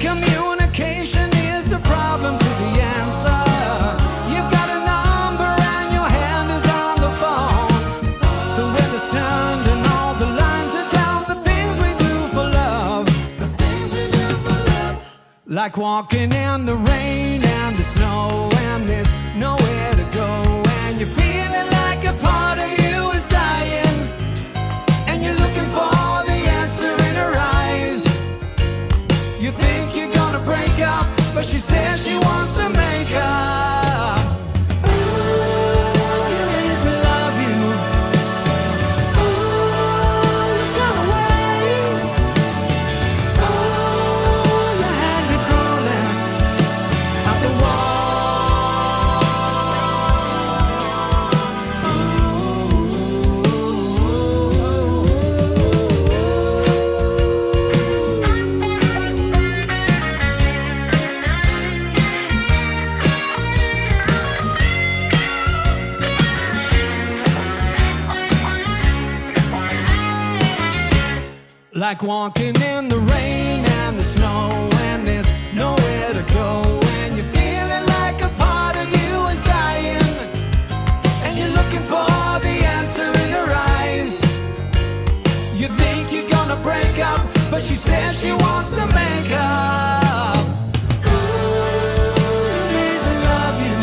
Communication is the problem to the answer. You've got a number and your hand is on the phone. The weather's turned and all the lines are down. The things we do for love, the things we do for love. Like walking in the rain and the snow and there's nowhere to go. And you're feeling like a part of you is dying. And you're looking for the answer in her eyes. You think you're gonna break up, but she says she wants to make up. Ooh, you made me love you. Ooh, you got away. Ooh, you had me crawling up the like walking in the rain and the snow and there's nowhere to go. And you're feeling like a part of you is dying. And you're looking for the answer in her eyes. You think you're gonna break up, but she says she wants to make up. Ooh, you made me love you.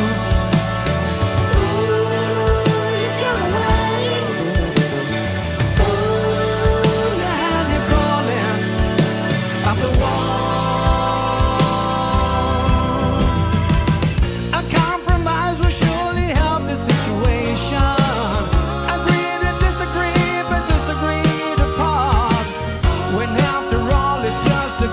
Ooh, you got away. Up the wall. A compromise will surely help the situation. Agree to disagree, but disagree to part. When after all it's just a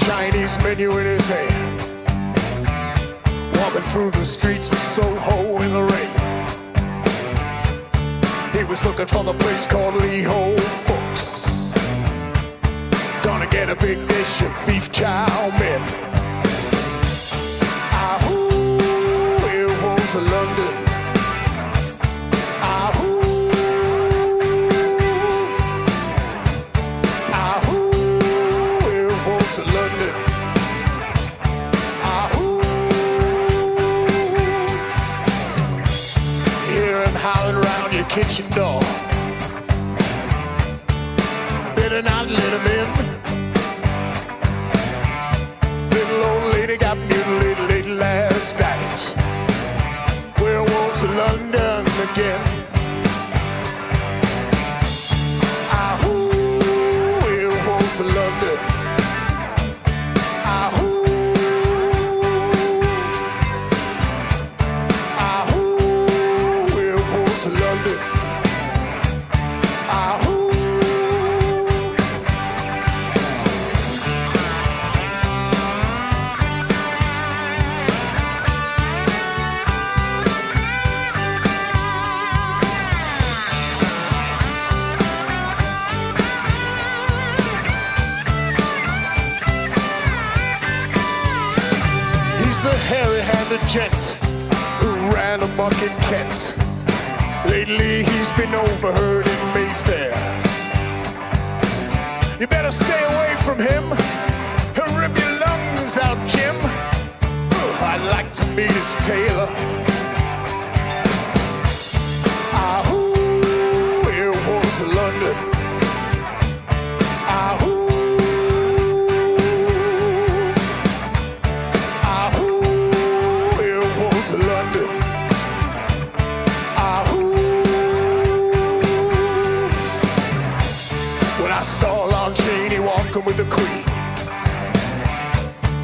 Chinese menu in his hand, walking through the streets of Soho in the rain. He was looking for the place called Lee Ho Fooks. Gonna get a big dish of beef chow mein. Ahoo, it was London. Ahoo, ahoo, it was London. Ahoo, hear him howling round your kitchen door. Better not let him in. Little old lady got mutilated late last night. Werewolves of London again. Ahoo, werewolves of London. Ahoo, ahoo, werewolves of London. Ahoo. He's the hairy-handed gent who ran amok in Kent. Lately he's been overheard in Mayfair. You better stay away from him. He'll rip your lungs out, Jim. Ugh, I'd like to meet his tailor. Ahoo, werewolves of London. Ahoo. Ahoo, werewolves of London. Ahoo. When I saw Lon Chaney walking with the Queen,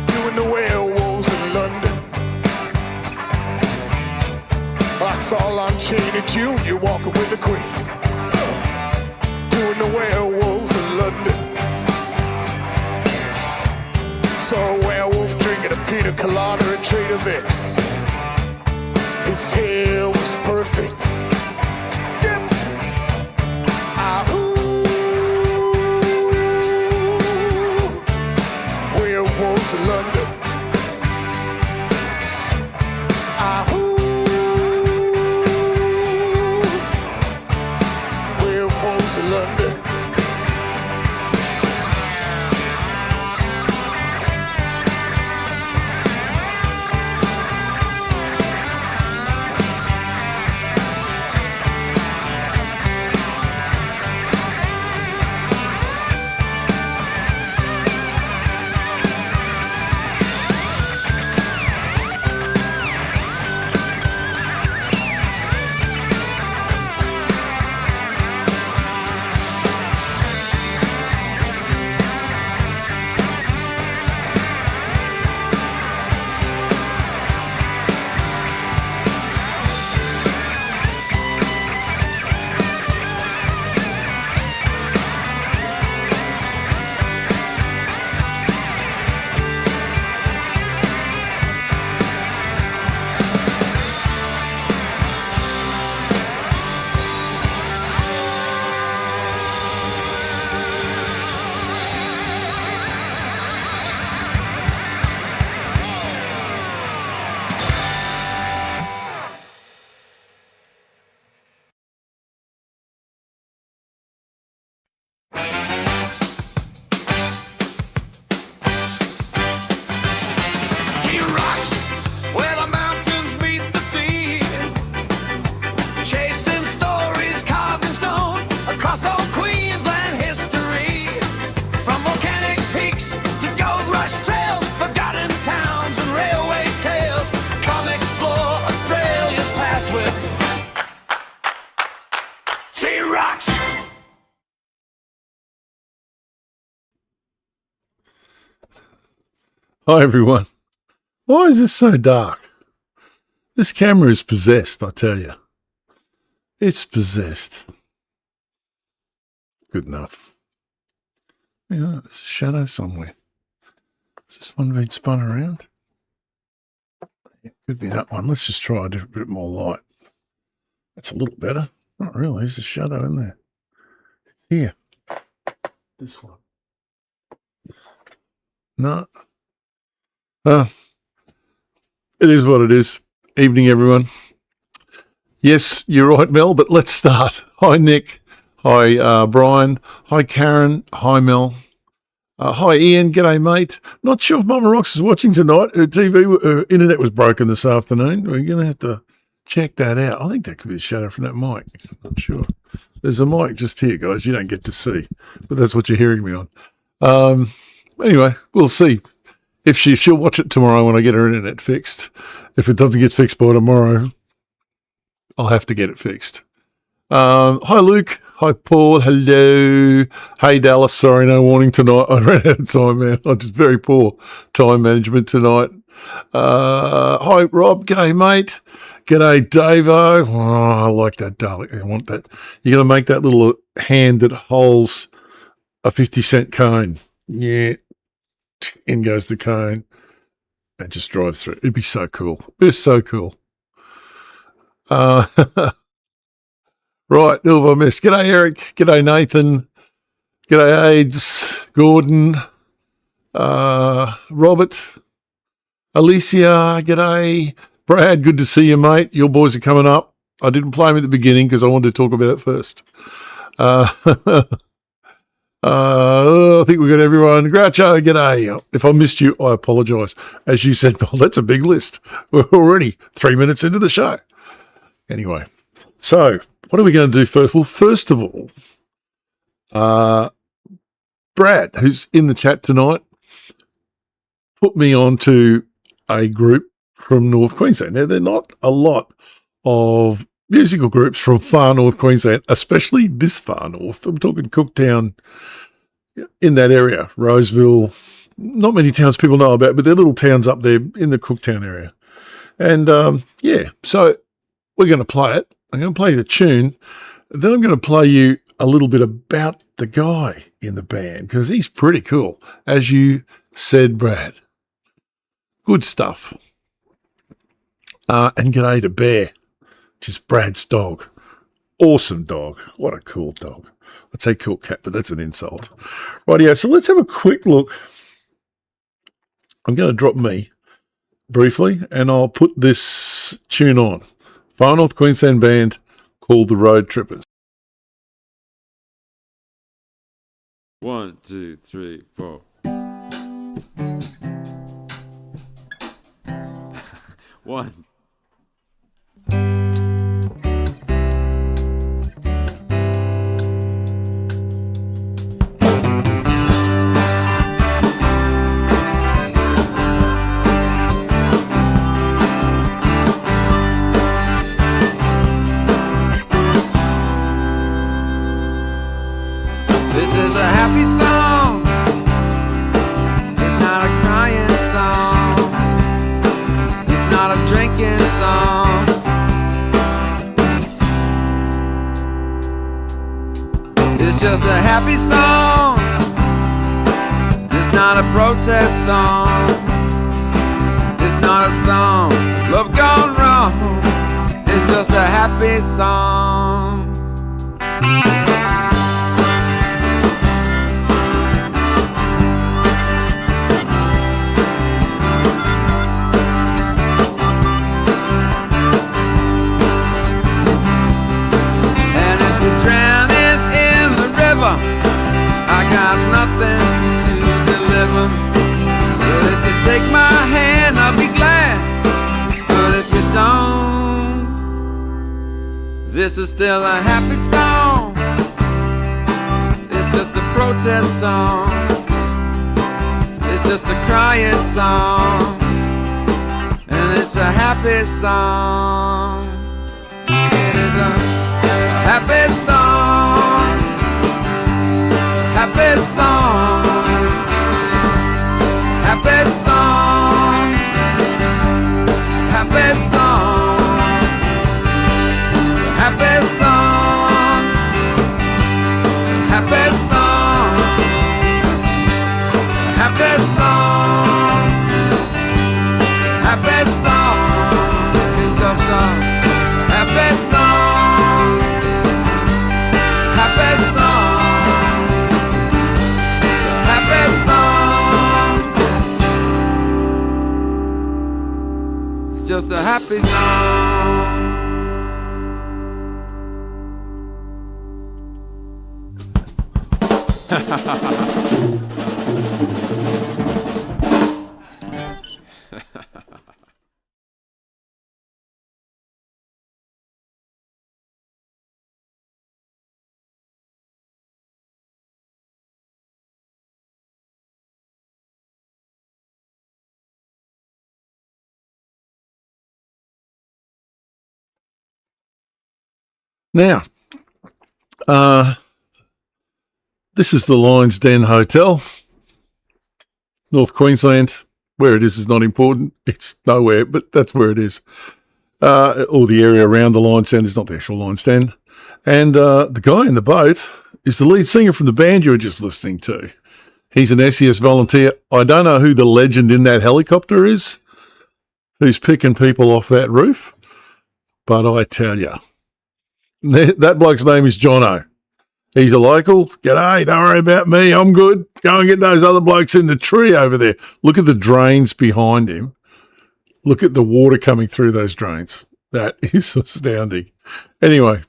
doing the werewolves in London. I saw Lon Chaney Jr. walking with the Queen, doing the werewolves in London. Saw a werewolf drinking a pina colada at Trader Vic's. His hair was perfect. Yep. Ahoo, werewolves of London. Ahoo, werewolves of London. T-Rocks, where the mountains meet the sea. Chasing stories carved in stone across all Queensland history. From volcanic peaks to gold rush trails, forgotten towns and railway tales. Come explore Australia's past with T-Rocks. Hi everyone. Why is this so dark? This camera is possessed, I tell you. It's possessed. Good enough. Yeah, there's a shadow somewhere. Has this one been spun around? It could be that one. Let's just try a bit more light. That's a little better. Not really. There's a shadow in there. It's here. This one. No. It is what it is. Evening, everyone. Yes, you're right, Mel, but let's start. Hi, Nick. Hi, Brian. Hi, Karen. Hi, Mel. Hi, Ian. G'day, mate. Not sure if Mama Rocks is watching tonight. Her TV, internet was broken this afternoon. We're going to have to check that out. I think that could be a shadow from that mic. Not sure. There's a mic just here, guys. You don't get to see, but that's what you're hearing me on. Anyway, we'll see if she'll watch it tomorrow when I get her internet fixed. If it doesn't get fixed by tomorrow, I'll have to get it fixed. Hi, Luke. Hi, Paul. Hello. Hey, Dallas. Sorry, no warning tonight. I ran out of time, man. I'm just very poor time management tonight. Hi, Rob. G'day, mate. G'day, Davo. Oh, I like that, darling. I want that. You're going to make that little hand that holds a 50-cent cone. Yeah. In goes the cone. And just drive through. It'd be so cool. It's so cool. Right, who have I missed? G'day, Eric. G'day, Nathan. G'day, AIDS. Gordon. Robert. Alicia. G'day. Brad, good to see you, mate. Your boys are coming up. I didn't play them at the beginning because I wanted to talk about it first. I think we got everyone. Groucho, g'day. If I missed you, I apologise. As you said, well, that's a big list. We're already 3 minutes into the show. Anyway, so what are we going to do first? Well, first of all, Brad, who's in the chat tonight, put me onto a group from North Queensland. Now, there are not a lot of musical groups from far North Queensland, especially this far north. I'm talking Cooktown, in that area, Roseville. Not many towns people know about, but they're little towns up there in the Cooktown area. And so we're going to play it. I'm going to play the tune. Then I'm going to play you a little bit about the guy in the band because he's pretty cool, as you said, Brad. Good stuff. And g'day to Bear, which is Brad's dog. Awesome dog. What a cool dog. I'd say cool cat, but that's an insult. Rightio, so let's have a quick look. I'm going to drop me briefly, and I'll put this tune on. Far North Queensland band called the Road Trippers. 1, 2, 3, 4. 1. This is a happy song. It's not a crying song. It's not a drinking song. It's just a happy song. It's not a protest song. It's not a song of love gone wrong. It's just a happy song. I got nothing to deliver, but if you take my hand, I'll be glad. But if you don't, this is still a happy song. It's just a protest song. It's just a crying song, and it's a happy song. It is a happy song. Happy song, happy song, happy song, happy song, happy song, happy song. happy song. It's just a happy song. Happy song. It's a happy song. It's just a happy song. Now, this is the Lions Den Hotel, North Queensland. Where it is not important. It's nowhere, but that's where it is. Or the area around the Lions Den is not the actual Lions Den. And the guy in the boat is the lead singer from the band you were just listening to. He's an SES volunteer. I don't know who the legend in that helicopter is, who's picking people off that roof, but I tell you, that bloke's name is Jono. He's a local. G'day, don't worry about me. I'm good. Go and get those other blokes in the tree over there. Look at the drains behind him. Look at the water coming through those drains. That is astounding. Anyway,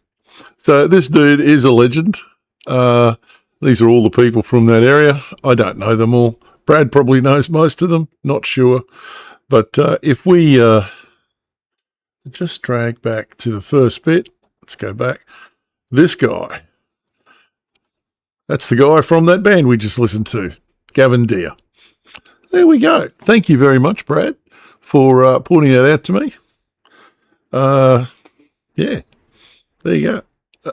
so this dude is a legend. These are all the people from that area. I don't know them all. Brad probably knows most of them. Not sure. But if we just drag back to the first bit. Let's go back. This guy. That's the guy from that band we just listened to, Gavin Deere. There we go. Thank you very much, Brad, for pointing that out to me. Yeah, there you go.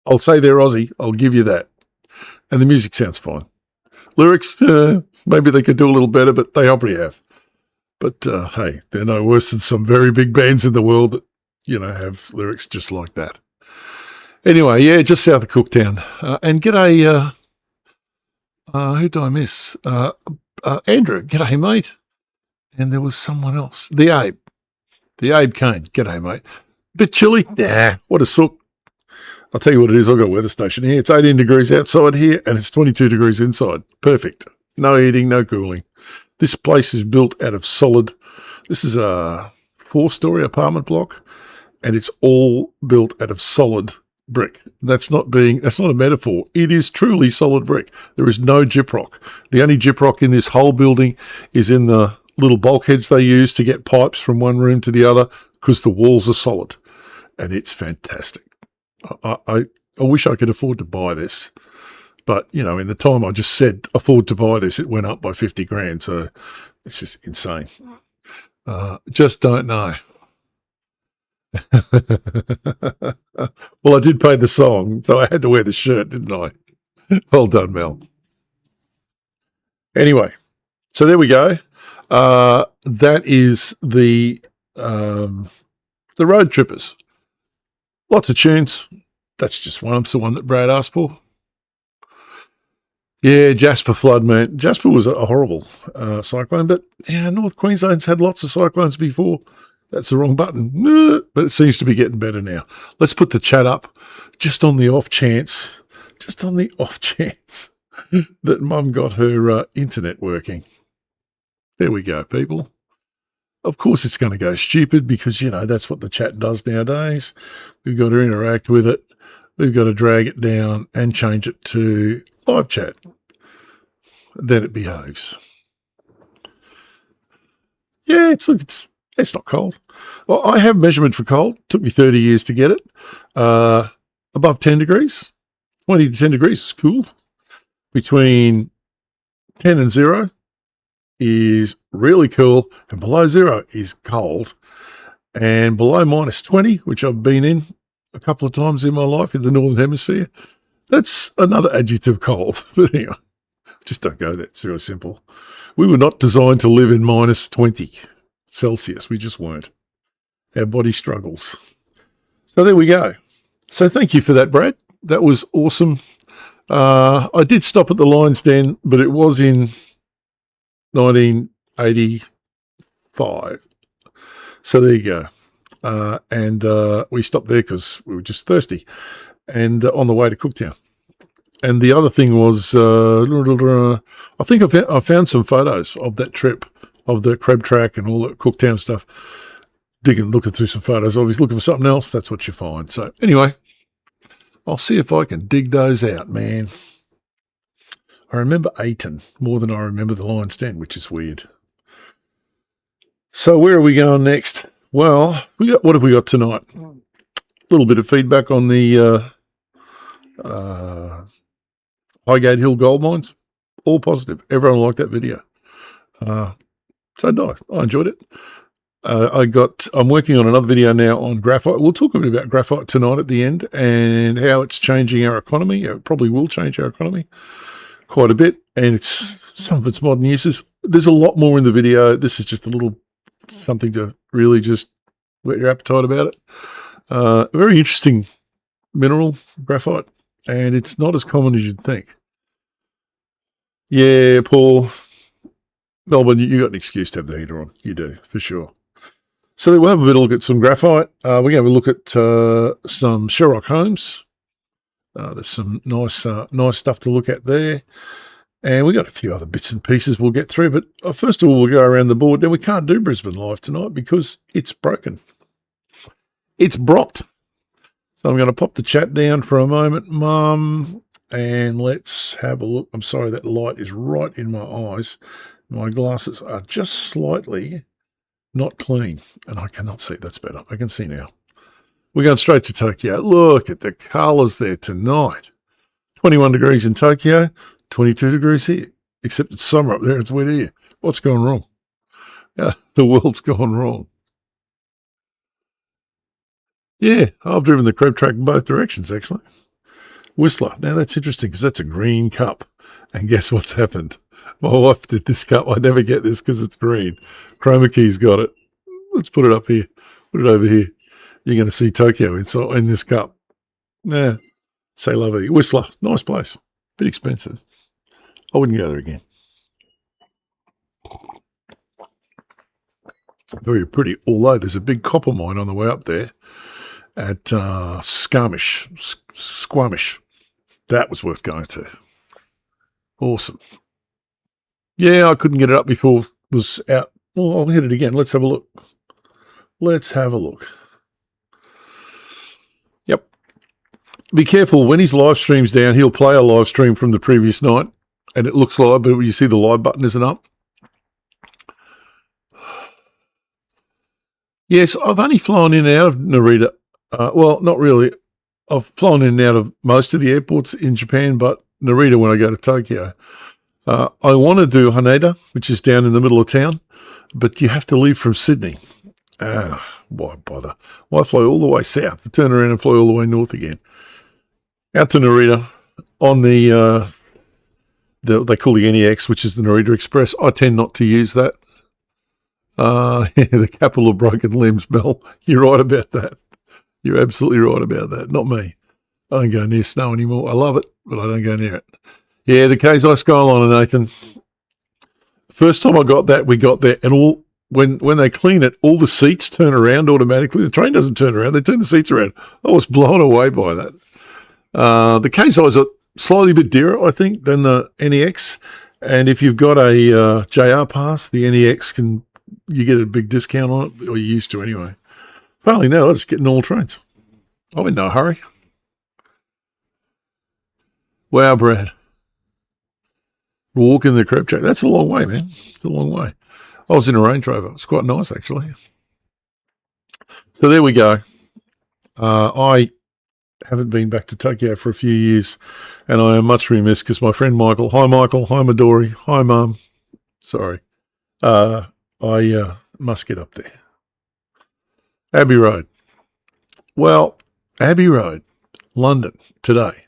I'll say they're Aussie. I'll give you that. And the music sounds fine. Lyrics, maybe they could do a little better, but they probably have. But hey, they're no worse than some very big bands in the world that, have lyrics just like that. Anyway, yeah, just south of Cooktown. And g'day, who did I miss? Andrew, g'day, mate. And there was someone else. The Abe Kane. G'day, mate. Bit chilly? Nah, what a sook. I'll tell you what it is. I've got a weather station here. It's 18 degrees outside here and it's 22 degrees inside. Perfect. No heating, no cooling. This place is built out of solid. This is a 4-story apartment block and it's all built out of solid brick. That's not a metaphor. It is truly solid brick. There is no gyprock. The only gyprock in this whole building is in the little bulkheads they use to get pipes from one room to the other because the walls are solid. And it's fantastic. I wish I could afford to buy this. But, in the time I just said afford to buy this, it went up by 50 grand. So it's just insane. Just don't know. Well, I did pay the song, so I had to wear the shirt, didn't I? Well done, Mel. Anyway, so there we go. That is the Road Trippers. Lots of tunes. That's just one. It's the one that Brad asked for. Yeah, Jasper flood, man. Jasper was a horrible cyclone, but yeah, North Queensland's had lots of cyclones before. That's the wrong button, but it seems to be getting better now. Let's put the chat up just on the off chance that Mum got her internet working. There we go, people. Of course it's going to go stupid because, that's what the chat does nowadays. We've got to interact with it. We've got to drag it down and change it to live chat. Then it behaves. Yeah, it's not cold. Well, I have measurement for cold. It took me 30 years to get it. Above 10 degrees. 20 to 10 degrees is cool. Between 10 and 0 is really cool. And below 0 is cold. And below minus 20, which I've been in a couple of times in my life in the Northern Hemisphere, that's another adjective cold. But anyway, just don't go there. It's really simple. We were not designed to live in minus 20 Celsius. We just weren't. Our body struggles. So there we go. So thank you for that, Brad. That was awesome. I did stop at the Lions Den, but it was in 1985. So there you go. And we stopped there because we were just thirsty, and on the way to Cooktown. And the other thing was, I think I found some photos of that trip, of the crab track and all the Cooktown stuff. Looking through some photos. I was looking for something else. That's what you find. So anyway, I'll see if I can dig those out, man. I remember Ayton more than I remember the Lion's Den, which is weird. So where are we going next? Well, what have we got tonight? A little bit of feedback on the Highgate Hill gold mines. All positive. Everyone liked that video. So nice. I enjoyed it. I'm working on another video now on graphite. We'll talk a bit about graphite tonight at the end and how it's changing our economy. It probably will change our economy quite a bit, and it's some of its modern uses. There's a lot more in the video. This is just a little something to really just whet your appetite about it. A very interesting mineral, graphite, and it's not as common as you'd think. Yeah, Paul, Melbourne, you got an excuse to have the heater on. You do, for sure. So we'll have a bit of a look at some graphite. We're going to have a look at some Sherlock Holmes. There's some nice stuff to look at there. And we got a few other bits and pieces we'll get through. But first of all, we'll go around the board. Now, we can't do Brisbane Live tonight because it's broken. It's brocked. So I'm going to pop the chat down for a moment, Mum, and let's have a look. I'm sorry, that light is right in my eyes. My glasses are just slightly not clean, and I cannot see. That's better. I can see now. We're going straight to Tokyo. Look at the colours there tonight. 21 degrees in Tokyo, 22 degrees here, except it's summer up there. It's wet here. What's gone wrong? Yeah, the world's gone wrong. Yeah, I've driven the crab track in both directions, actually. Whistler. Now, that's interesting because that's a green cup. And guess what's happened? My wife did this cup. I never get this because it's green. Chroma Key's got it. Let's put it up here. Put it over here. You're going to see Tokyo in this cup. Nah, say lovely. Whistler. Nice place. Bit expensive. I wouldn't go there again. Very pretty. Although there's a big copper mine on the way up there at Squamish. That was worth going to. Awesome. Yeah, I couldn't get it up before it was out. Well, I'll hit it again. Let's have a look. Let's have a look. Yep. Be careful. When his live stream's down, he'll play a live stream from the previous night, and it looks live, but you see the live button isn't up. Yes, I've only flown in and out of Narita. Well, not really. I've flown in and out of most of the airports in Japan, but Narita when I go to Tokyo. I want to do Haneda, which is down in the middle of town, but you have to leave from Sydney. Why bother? Why fly all the way south to turn around and fly all the way north again? Out to Narita on the they call the NEX, which is the Narita Express. I tend not to use that. The capital of broken limbs, Mel. You're right about that. You're absolutely right about that. Not me. I don't go near snow anymore. I love it, but I don't go near it. Yeah, the Keizai Skyliner, Nathan. First time I got that, we got there, and when they clean it, all the seats turn around automatically. The train doesn't turn around; they turn the seats around. I was blown away by that. The Keizais are slightly bit dearer, I think, than the NEX. And if you've got a JR pass, the NEX you get a big discount on it, or you used to anyway. Finally, now I just get normal trains. I'm in no hurry. Wow, Brad. Walking the crab track. That's a long way, man. It's a long way. I was in a Range Rover. It's quite nice, actually. So there we go. I haven't been back to Tokyo for a few years, and I am much remiss because my friend Michael, hi Midori, hi Mum, sorry, I must get up there. Abbey Road. Well, Abbey Road, London, today,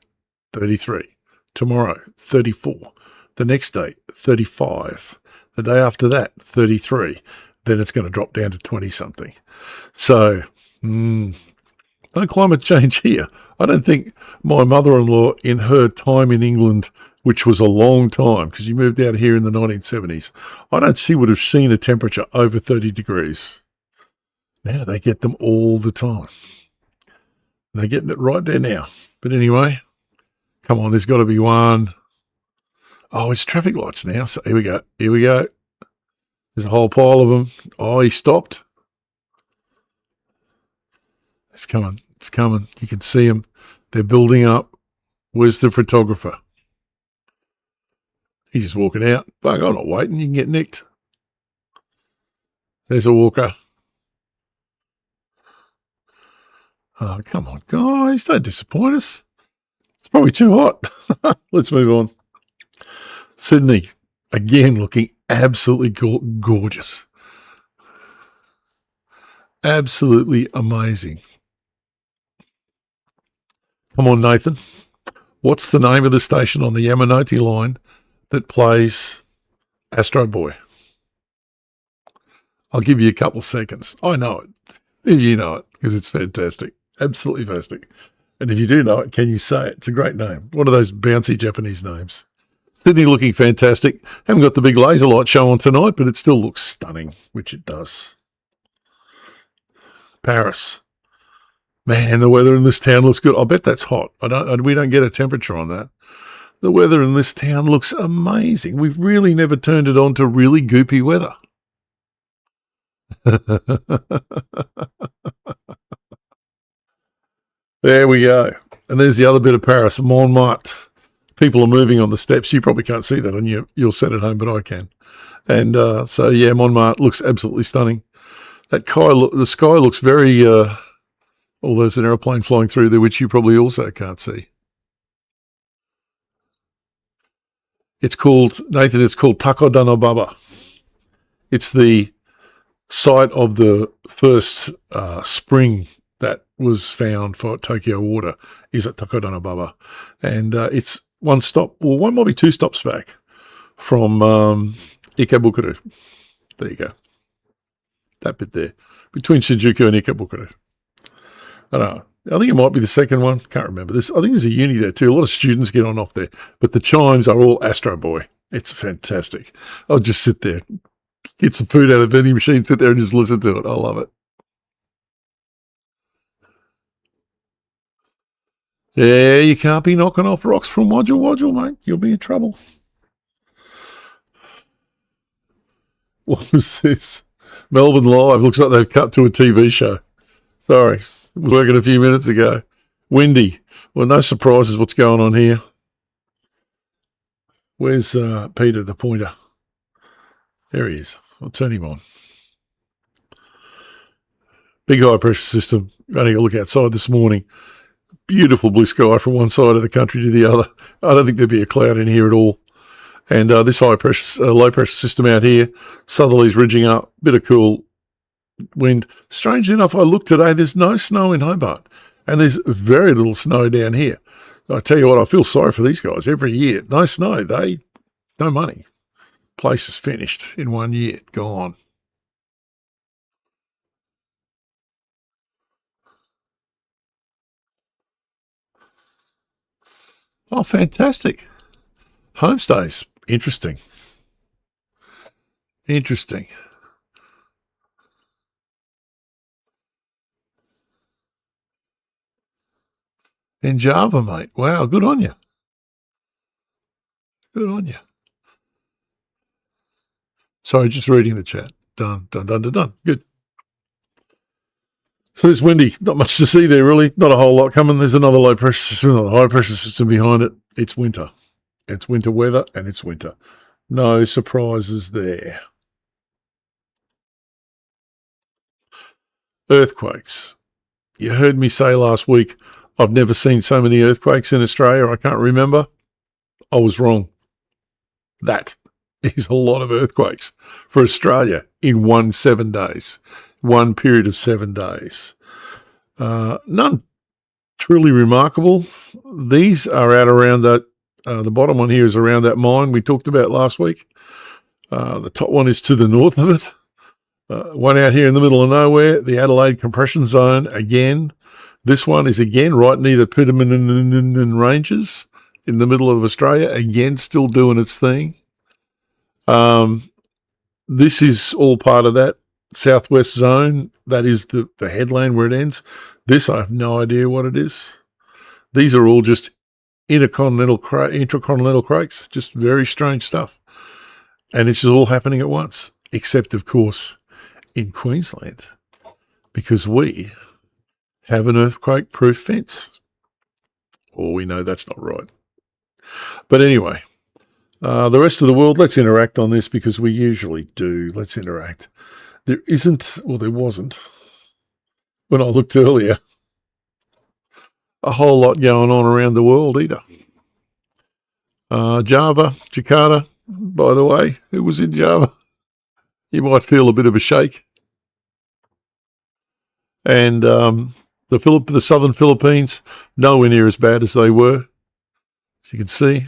33. Tomorrow, 34. The next day, 35. The day after that, 33. Then it's going to drop down to 20-something. So, no climate change here. I don't think my mother-in-law, in her time in England, which was a long time, because you moved out here in the 1970s, I don't see would have seen a temperature over 30 degrees. Now they get them all the time. They're getting it right there now. But anyway, come on, there's got to be one. Oh, it's traffic lights now. So here we go. Here we go. There's a whole pile of them. Oh, he stopped. It's coming. It's coming. You can see them. They're building up. Where's the photographer? He's just walking out. Fuck, I'm not waiting. You can get nicked. There's a walker. Oh, come on, guys. Don't disappoint us. It's probably too hot. Let's move on. Sydney, again, looking absolutely gorgeous. Absolutely amazing. Come on, Nathan. What's the name of the station on the Yamanoti line that plays Astro Boy? I'll give you a couple of seconds. I know it. If you know it, because it's fantastic. Absolutely fantastic. And if you do know it, can you say it? It's a great name. One of those bouncy Japanese names. Sydney looking fantastic. Haven't got the big laser light show on tonight, but it still looks stunning, which it does. Paris. Man, the weather in this town looks good. I bet that's hot. We don't get a temperature on that. The weather in this town looks amazing. We've really never turned it on to really goopy weather. There we go. And there's the other bit of Paris, Montmartre. People are moving on the steps. You probably can't see that on your set at home, but I can. And so, yeah, Montmartre looks absolutely stunning. The sky looks very... oh, there's an aeroplane flying through there, which you probably also can't see. It's called Takodanobaba. It's the site of the first spring that was found for Tokyo water is at Takodanobaba. And it's one might be two stops back from Ikebukuro. There you go. That bit there. Between Shinjuku and Ikebukuro. I don't know. I think it might be the second one. Can't remember this. I think there's a uni there too. A lot of students get on off there. But the chimes are all Astro Boy. It's fantastic. I'll just sit there, get some food out of the vending machine, sit there and just listen to it. I love it. Yeah, you can't be knocking off rocks from Wodgel, mate. You'll be in trouble. What was this? Melbourne Live. Looks like they've cut to a TV show. Sorry. Was working a few minutes ago. Windy. Well, no surprises what's going on here. Where's Peter, the pointer? There he is. I'll turn him on. Big high pressure system. Running a look outside this morning. Beautiful blue sky from one side of the country to the other. I don't think there'd be a cloud in here at all. And this low pressure system out here. Southerlies ridging up. Bit of cool wind. Strangely enough, I looked today, there's no snow in Hobart, and there's very little snow down here. I tell you what, I feel sorry for these guys. Every year, no snow, no money. Place is finished in 1 year, gone. Oh, fantastic. Homestays, interesting. Interesting. In Java, mate. Wow, good on you. Good on you. Sorry, just reading the chat. Done. Good. So it's windy. Not much to see there, really. Not a whole lot coming. There's another low pressure system, another high pressure system behind it. It's winter. It's winter weather, and it's winter. No surprises there. Earthquakes. You heard me say last week, I've never seen so many earthquakes in Australia. I can't remember. I was wrong. That is a lot of earthquakes for Australia in 7 days. One period of 7 days. None truly remarkable. These are out around that, the bottom one here is around that mine we talked about last week. The top one is to the north of it. One out here in the middle of nowhere, the Adelaide Compression Zone again. This one is again right near the Piedmont Ranges in the middle of Australia. Again, still doing its thing. This is all part of that. southwest zone. That is the headland where it ends. This, I have no idea what it is. These are all just intracontinental quakes, just very strange stuff. And it's just all happening at once, except, of course, in Queensland, because we have an earthquake-proof fence. Or we know that's not right. But anyway, the rest of the world, let's interact on this because we usually do. Let's interact. There wasn't, when I looked earlier, a whole lot going on around the world either. Jakarta, by the way, who was in Java? You might feel a bit of a shake. And the southern Philippines, nowhere near as bad as they were. As you can see,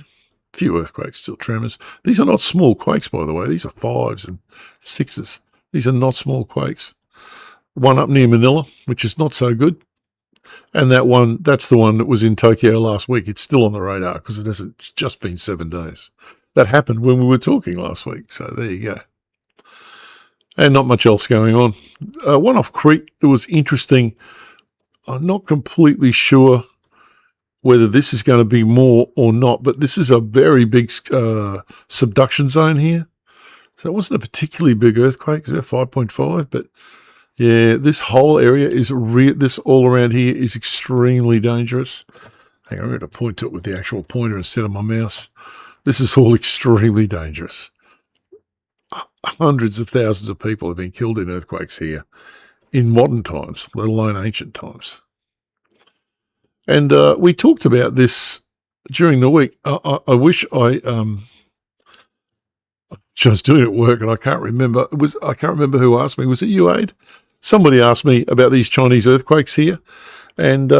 a few earthquakes, still tremors. These are not small quakes, by the way. These are 5s and 6s. These are not small quakes. One up near Manila, which is not so good. And that's the one that was in Tokyo last week. It's still on the radar because it's just been 7 days. That happened when we were talking last week. So there you go. And not much else going on. One off Crete that was interesting. I'm not completely sure whether this is going to be more or not, but this is a very big subduction zone here. So it wasn't a particularly big earthquake. It's about 5.5, but yeah, this whole area is this all around here is extremely dangerous. Hang on, I'm going to point to it with the actual pointer instead of my mouse. This is all extremely dangerous. Hundreds of thousands of people have been killed in earthquakes here in modern times, let alone ancient times. And we talked about this during the week. I wish I was doing it at work and I can't remember. I can't remember who asked me. Was it you, Aid? Somebody asked me about these Chinese earthquakes here, and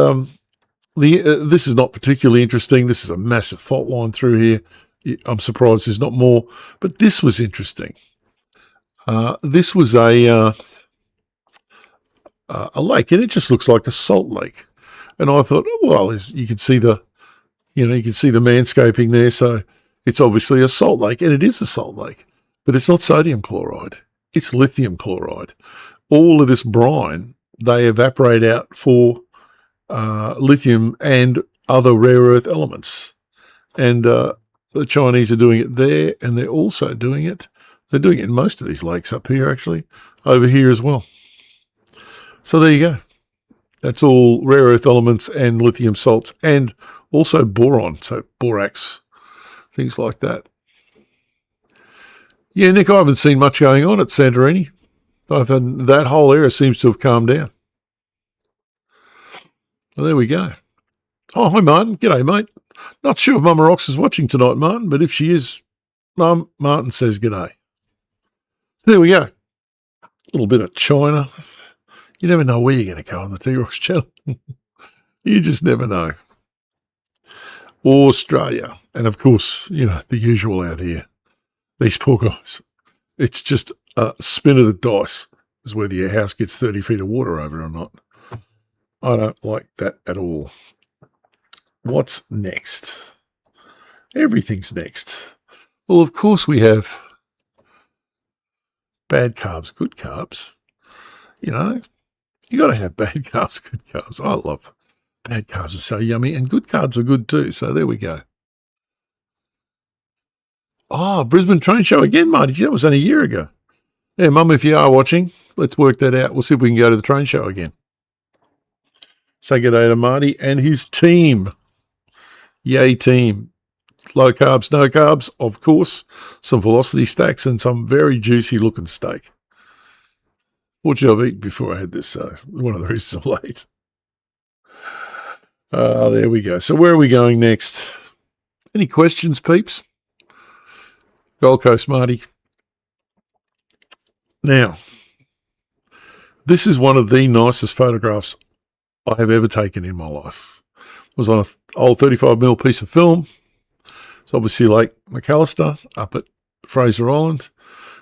this is not particularly interesting. This is a massive fault line through here. I'm surprised there's not more, but this was interesting. This was a lake, and it just looks like a salt lake. And I thought, well, you can see the manscaping there, so it's obviously a salt lake, and it is a salt lake, but it's not sodium chloride; it's lithium chloride. All of this brine, they evaporate out for lithium and other rare earth elements, and the Chinese are doing it there, and they're also doing it. They're doing it in most of these lakes up here, actually, over here as well. So there you go. That's all rare earth elements and lithium salts and also boron, so borax, things like that. Yeah, Nick, I haven't seen much going on at Santorini. That whole area seems to have calmed down. Well, there we go. Oh, hi, Martin. G'day, mate. Not sure if Mama Rox is watching tonight, Martin, but if she is, Martin says g'day. There we go. A little bit of China. You never know where you're going to go on the T-Rox channel. You just never know. Australia. And, of course, the usual out here. These poor guys. It's just a spin of the dice is whether your house gets 30 feet of water over it or not. I don't like that at all. What's next? Everything's next. Well, of course we have bad carbs, good carbs. You got to have bad carbs, good carbs. I love bad carbs. Are so yummy, and good carbs are good too. So there we go. Oh, Brisbane train show again, Marty. That was only a year ago. Yeah, Mum, if you are watching, let's work that out. We'll see if we can go to the train show again. Say good day to Marty and his team. Yay, team. Low carbs, no carbs, of course. Some velocity stacks and some very juicy looking steak. Fortunately, I've eaten before I had this, so one of the reasons I'm late. There we go. So where are we going next? Any questions, peeps? Gold Coast, Marty. Now, this is one of the nicest photographs I have ever taken in my life. It was on an old 35mm piece of film. It's obviously Lake McAllister up at Fraser Island.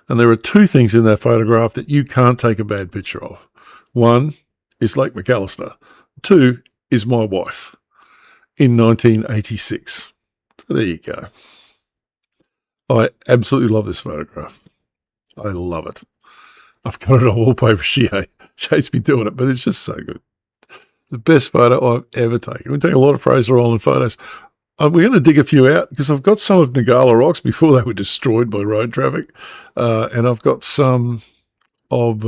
And there are two things in that photograph that you can't take a bad picture of. One is Lake McAllister. Two is my wife in 1986. So there you go. I absolutely love this photograph. I love it. I've got it on wallpaper. She hates me doing it, but it's just so good. The best photo I've ever taken. We take a lot of Fraser Island photos. We're going to dig a few out because I've got some of Nagala Rocks before they were destroyed by road traffic. And I've got some of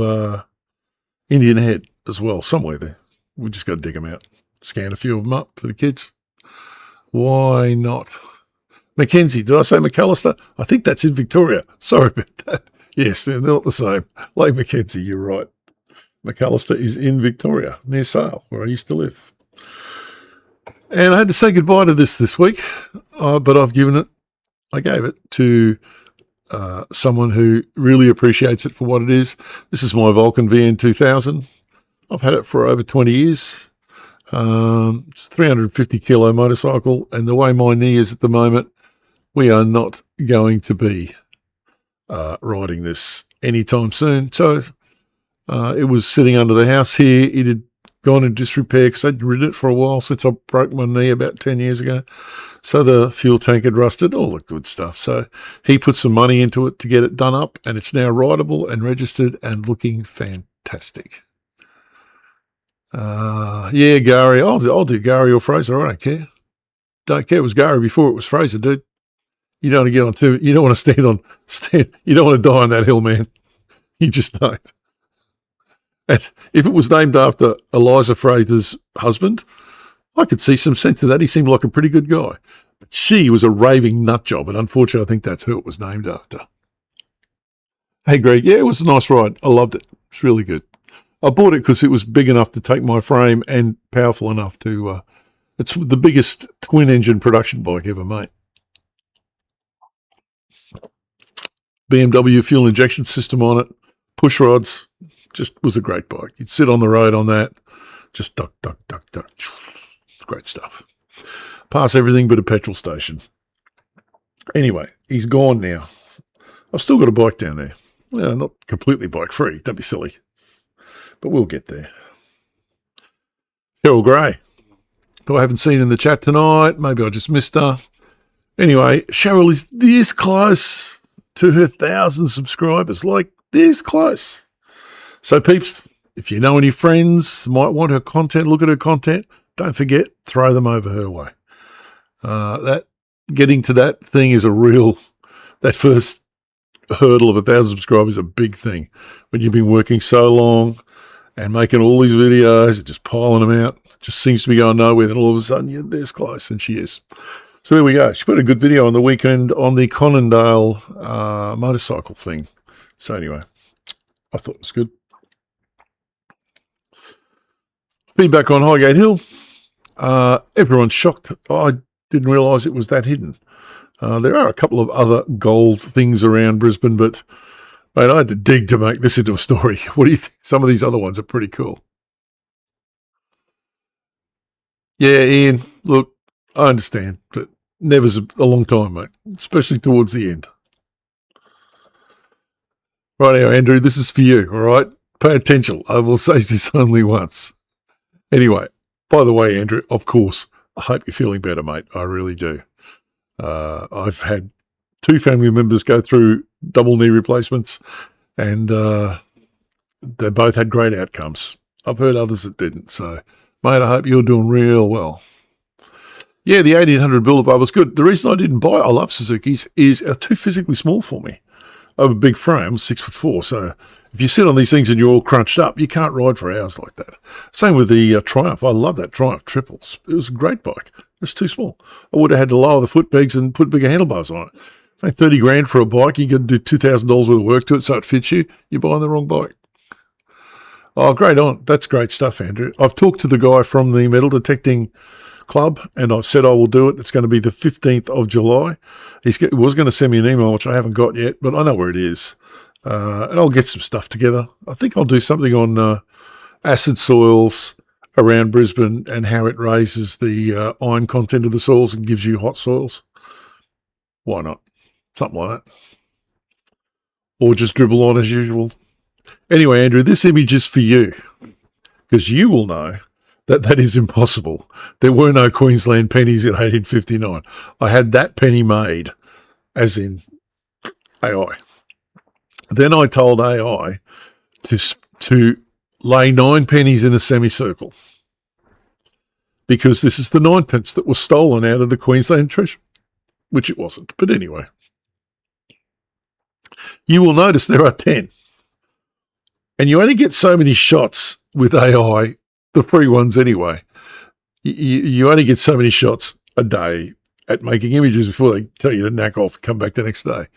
Indian Head as well, somewhere there. We just got to dig them out. Scan a few of them up for the kids. Why not? Mackenzie, did I say McAllister? I think that's in Victoria. Sorry about that. Yes, they're not the same. Lake Mackenzie, you're right. McAllister is in Victoria, near Sale, where I used to live. And I had to say goodbye to this week, but I gave it to someone who really appreciates it for what it is. This is my Vulcan VN 2000. I've had it for over 20 years. It's a 350 kilo motorcycle, and the way my knee is at the moment, we are not going to be riding this anytime soon. So it was sitting under the house here. It had gone in disrepair because I'd ridden it for a while since I broke my knee about 10 years ago. So the fuel tank had rusted, all the good stuff. So he put some money into it to get it done up, and it's now rideable and registered and looking fantastic. Yeah, Gary. I'll do Gary or Fraser. I don't care. Don't care. It was Gary before it was Fraser, dude. You don't want to get on too. You don't want to stand. You don't want to die on that hill, man. You just don't. And if it was named after Eliza Fraser's husband, I could see some sense of that. He seemed like a pretty good guy. But she was a raving nut job, and unfortunately, I think that's who it was named after. Hey, Greg. Yeah, it was a nice ride. I loved it. It's really good. I bought it because it was big enough to take my frame and powerful enough to. It's the biggest twin-engine production bike ever made. BMW fuel injection system on it, push rods, just was a great bike. You'd sit on the road on that, just duck, duck, duck, duck. It's great stuff. Pass everything but a petrol station. Anyway, he's gone now. I've still got a bike down there. Well, not completely bike free, don't be silly. But we'll get there. Cheryl Gray, who I haven't seen in the chat tonight. Maybe I just missed her. Anyway, Cheryl is this close to her 1,000 subscribers, like this close. So peeps, if you know any friends might want her content, look at her content, don't forget, throw them over her way. That getting to that thing is that first hurdle of 1,000 subscribers is a big thing. When you've been working so long and making all these videos and just piling them out, it just seems to be going nowhere. Then all of a sudden you're this close, and she is. So there we go. She put a good video on the weekend on the Conondale motorcycle thing. So anyway, I thought it was good. Feedback on Highgate Hill. Everyone's shocked. I didn't realise it was that hidden. There are a couple of other gold things around Brisbane, but mate, I had to dig to make this into a story. What do you think? Some of these other ones are pretty cool. Yeah, Ian, look, I understand, but never's a long time, mate, especially towards the end. Right now, Andrew, this is for you, all right? Pay attention. I will say this only once. Anyway, by the way, Andrew, of course, I hope you're feeling better, mate. I really do. I've had 2 family members go through double knee replacements, and they both had great outcomes. I've heard others that didn't. So, mate, I hope you're doing real well. Yeah, the 1800 Build-A-Bar was good. The reason I didn't buy it, I love Suzuki's, is they're too physically small for me. I have a big frame, 6'4", so if you sit on these things and you're all crunched up, you can't ride for hours like that. Same with the Triumph. I love that Triumph triples. It was a great bike. It was too small. I would have had to lower the foot pegs and put bigger handlebars on it. Like 30 grand for a bike, you can do $2,000 worth of work to it so it fits you. You're buying the wrong bike. Oh, great on. That's great stuff, Andrew. I've talked to the guy from the metal detecting club, and I've said I will do it. It's going to be the 15th of July. He was going to send me an email, which I haven't got yet, but I know where it is. And I'll get some stuff together. I think I'll do something on acid soils around Brisbane and how it raises the iron content of the soils and gives you hot soils. Why not? Something like that. Or just dribble on as usual. Anyway, Andrew, this image is for you, because you will know that is impossible. There were no Queensland pennies in 1859. I had that penny made, as in AI. Then I told AI to lay 9 pennies in a semicircle, because this is the 9pence that was stolen out of the Queensland Treasury, which it wasn't. But anyway, you will notice there are 10. And you only get so many shots with AI, the free ones anyway. You only get so many shots a day at making images before they tell you to knack off and come back the next day.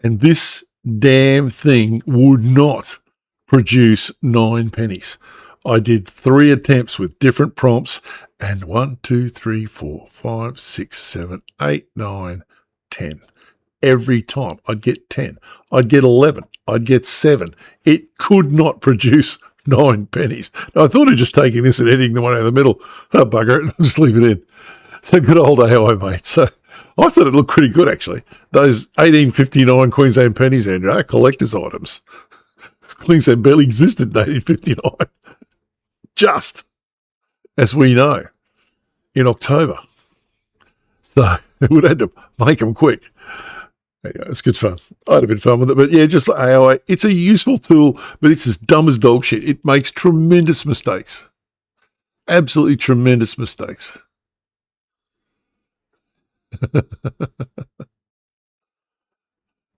And this damn thing would not produce 9 pennies. I did 3 attempts with different prompts, and 1, 2, 3, 4, 5, 6, 7, 8, 9, 10. Every time I'd get 10, I'd get 11, I'd get 7. It could not produce 9 pennies. Now, I thought of just taking this and editing the one out of the middle. Oh, bugger it, I'll just leave it in. So good old AI, mate. So I thought it looked pretty good, actually. Those 1859 Queensland pennies, Andrew, are collector's items. Queensland barely existed in 1859. Just, as we know, in October. So we would have to make them quick. There you go. It's good fun. I had a bit of fun with it. But yeah, just like AI, it's a useful tool, but it's as dumb as dog shit. It makes tremendous mistakes. Absolutely tremendous mistakes.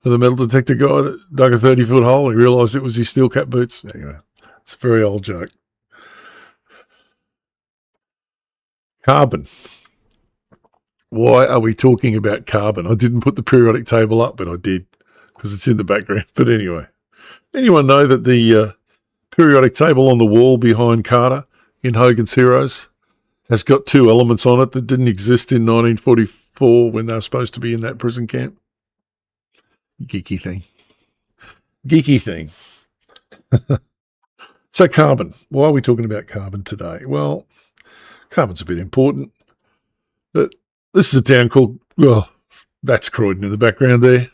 The metal detector guy that dug a 30-foot hole, he realised it was his steel cap boots. Anyway, it's a very old joke. Carbon. Why are we talking about carbon? I didn't put the periodic table up, but I did because it's in the background. But anyway, anyone know that the periodic table on the wall behind Carter in Hogan's Heroes has got 2 elements on it that didn't exist in 1944 when they were supposed to be in that prison camp? Geeky thing. Geeky thing. So carbon. Why are we talking about carbon today? Well, carbon's a bit important. But this is a town called, well, that's Croydon in the background there.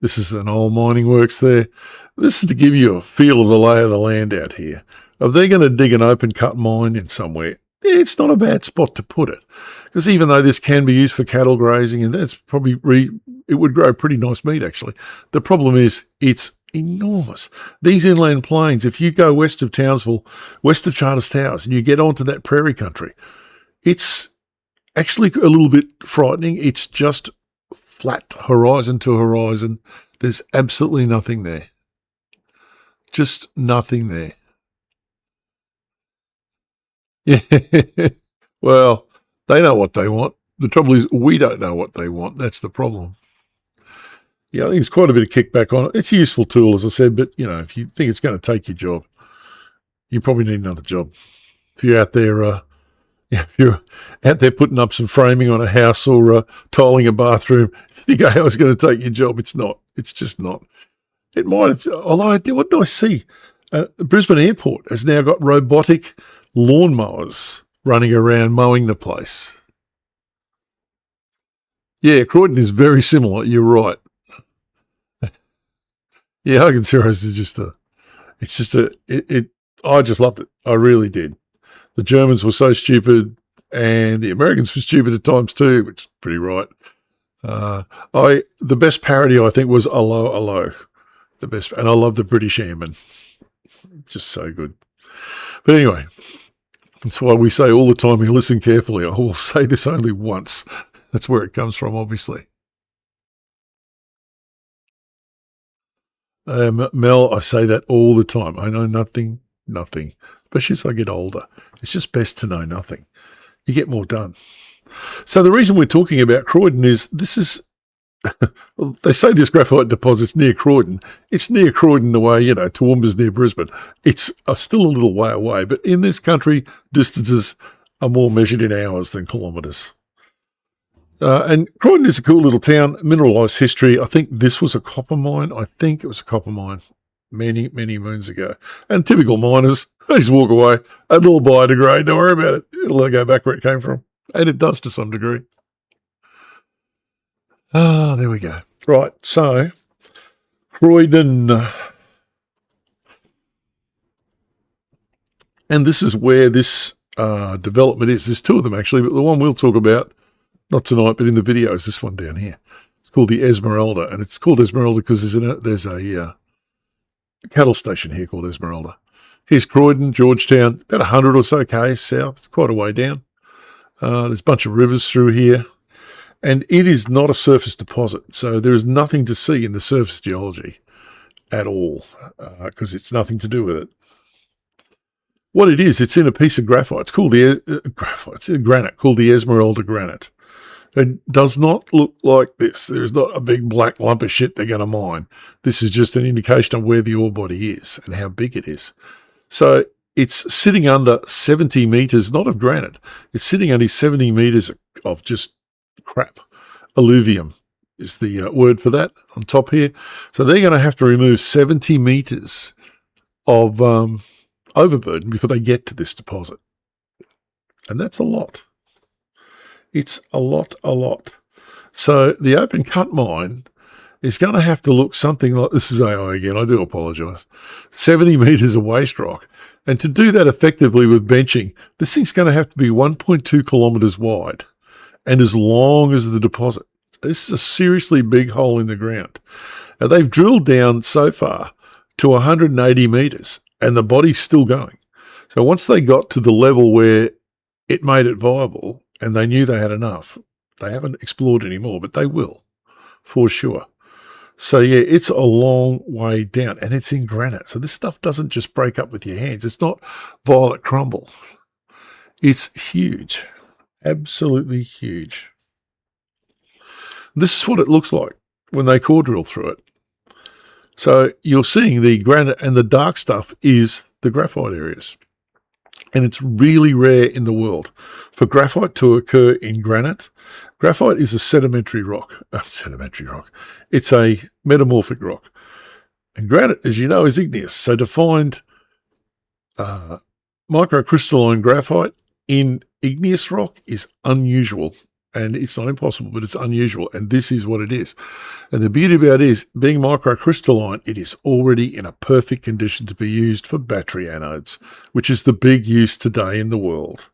This is an old mining works there. This is to give you a feel of the lay of the land out here. If they're going to dig an open cut mine in somewhere, it's not a bad spot to put it. Because even though this can be used for cattle grazing, and that's probably, it would grow pretty nice meat actually. The problem is it's enormous. These inland plains, if you go west of Townsville, west of Charters Towers, and you get onto that prairie country, it's actually a little bit frightening. It's just flat horizon to horizon. There's absolutely nothing there. Just nothing there. Yeah. Well, they know what they want. The trouble is we don't know what they want. That's the problem. Yeah, I think it's quite a bit of kickback on it. It's a useful tool, as I said, but, you know, if you think it's going to take your job, you probably need another job. If you're out there, if you're out there putting up some framing on a house or tiling a bathroom, if you think AI is going to take your job, it's not. It's just not. It might have, although what do I see? Brisbane Airport has now got robotic lawnmowers running around mowing the place. Yeah, Croydon is very similar. You're right. Yeah, Hogan's Heroes is I just loved it. I really did. The Germans were so stupid and the Americans were stupid at times too, which is pretty right. The best parody I think was Allo Allo. The best, and I love the British Airman. Just so good. But anyway, that's why we say all the time, you listen carefully. I will say this only once. That's where it comes from, obviously. Mel, I say that all the time. I know nothing, especially as I get older. It's just best to know nothing. You get more done. So the reason we're talking about Croydon is this is, well, they say this graphite deposit's near Croydon. It's near Croydon the way, Toowoomba's near Brisbane. It's still a little way away, but in this country, distances are more measured in hours than kilometres. And Croydon is a cool little town, mineralised history. I think this was a copper mine. I think it was a copper mine many, many moons ago. And typical miners, they just walk away. It'll all biodegrade. Don't worry about it. It'll go back where it came from. And it does to some degree. There we go. Right, so Croydon. And this is where this development is. There's 2 of them actually, but the one we'll talk about, not tonight, but in the video, is this one down here. It's called the Esmeralda, and it's called Esmeralda because there's cattle station here called Esmeralda. Here's Croydon, Georgetown, about 100 or so k's south. It's quite a way down. There's a bunch of rivers through here. And it is not a surface deposit, so there is nothing to see in the surface geology at all, because it's nothing to do with it. What it is, it's in a piece of graphite. It's called graphite. It's in granite, called the Esmeralda granite. It does not look like this. There's not a big black lump of shit they're going to mine. This is just an indication of where the ore body is and how big it is. So it's sitting under 70 metres, not of granite. It's sitting under 70 metres of just crap. Alluvium is the word for that on top here. So they're going to have to remove 70 metres of overburden before they get to this deposit. And that's a lot. It's a lot. So the open cut mine is going to have to look something like, this is AI again, I do apologise, 70 metres of waste rock. And to do that effectively with benching, this thing's going to have to be 1.2 kilometres wide and as long as the deposit. This is a seriously big hole in the ground. Now, they've drilled down so far to 180 metres and the body's still going. So once they got to the level where it made it viable and they knew they had enough, they haven't explored anymore, but they will, for sure. So yeah, it's a long way down and it's in granite. So this stuff doesn't just break up with your hands. It's not violet crumble. It's huge, absolutely huge. This is what it looks like when they core drill through it. So you're seeing the granite and the dark stuff is the graphite areas. And it's really rare in the world for graphite to occur in granite. Graphite is a sedimentary rock. It's a metamorphic rock. And granite, as you know, is igneous. So to find microcrystalline graphite in igneous rock is unusual. And it's not impossible, but it's unusual. And this is what it is. And the beauty about it is, being microcrystalline, it is already in a perfect condition to be used for battery anodes, which is the big use today in the world.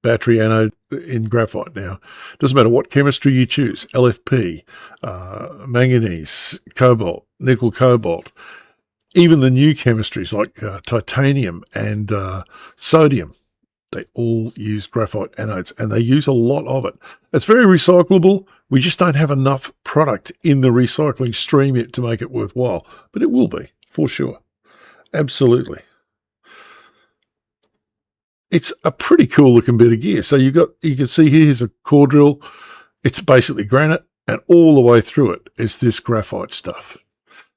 Battery anode in graphite now. Doesn't matter what chemistry you choose, LFP, manganese, cobalt, nickel cobalt, even the new chemistries like titanium and sodium. They all use graphite anodes and they use a lot of it. It's very recyclable. We just don't have enough product in the recycling stream yet to make it worthwhile, but it will be for sure. Absolutely. It's a pretty cool looking bit of gear. So you can see here's a core drill. It's basically granite and all the way through it is this graphite stuff.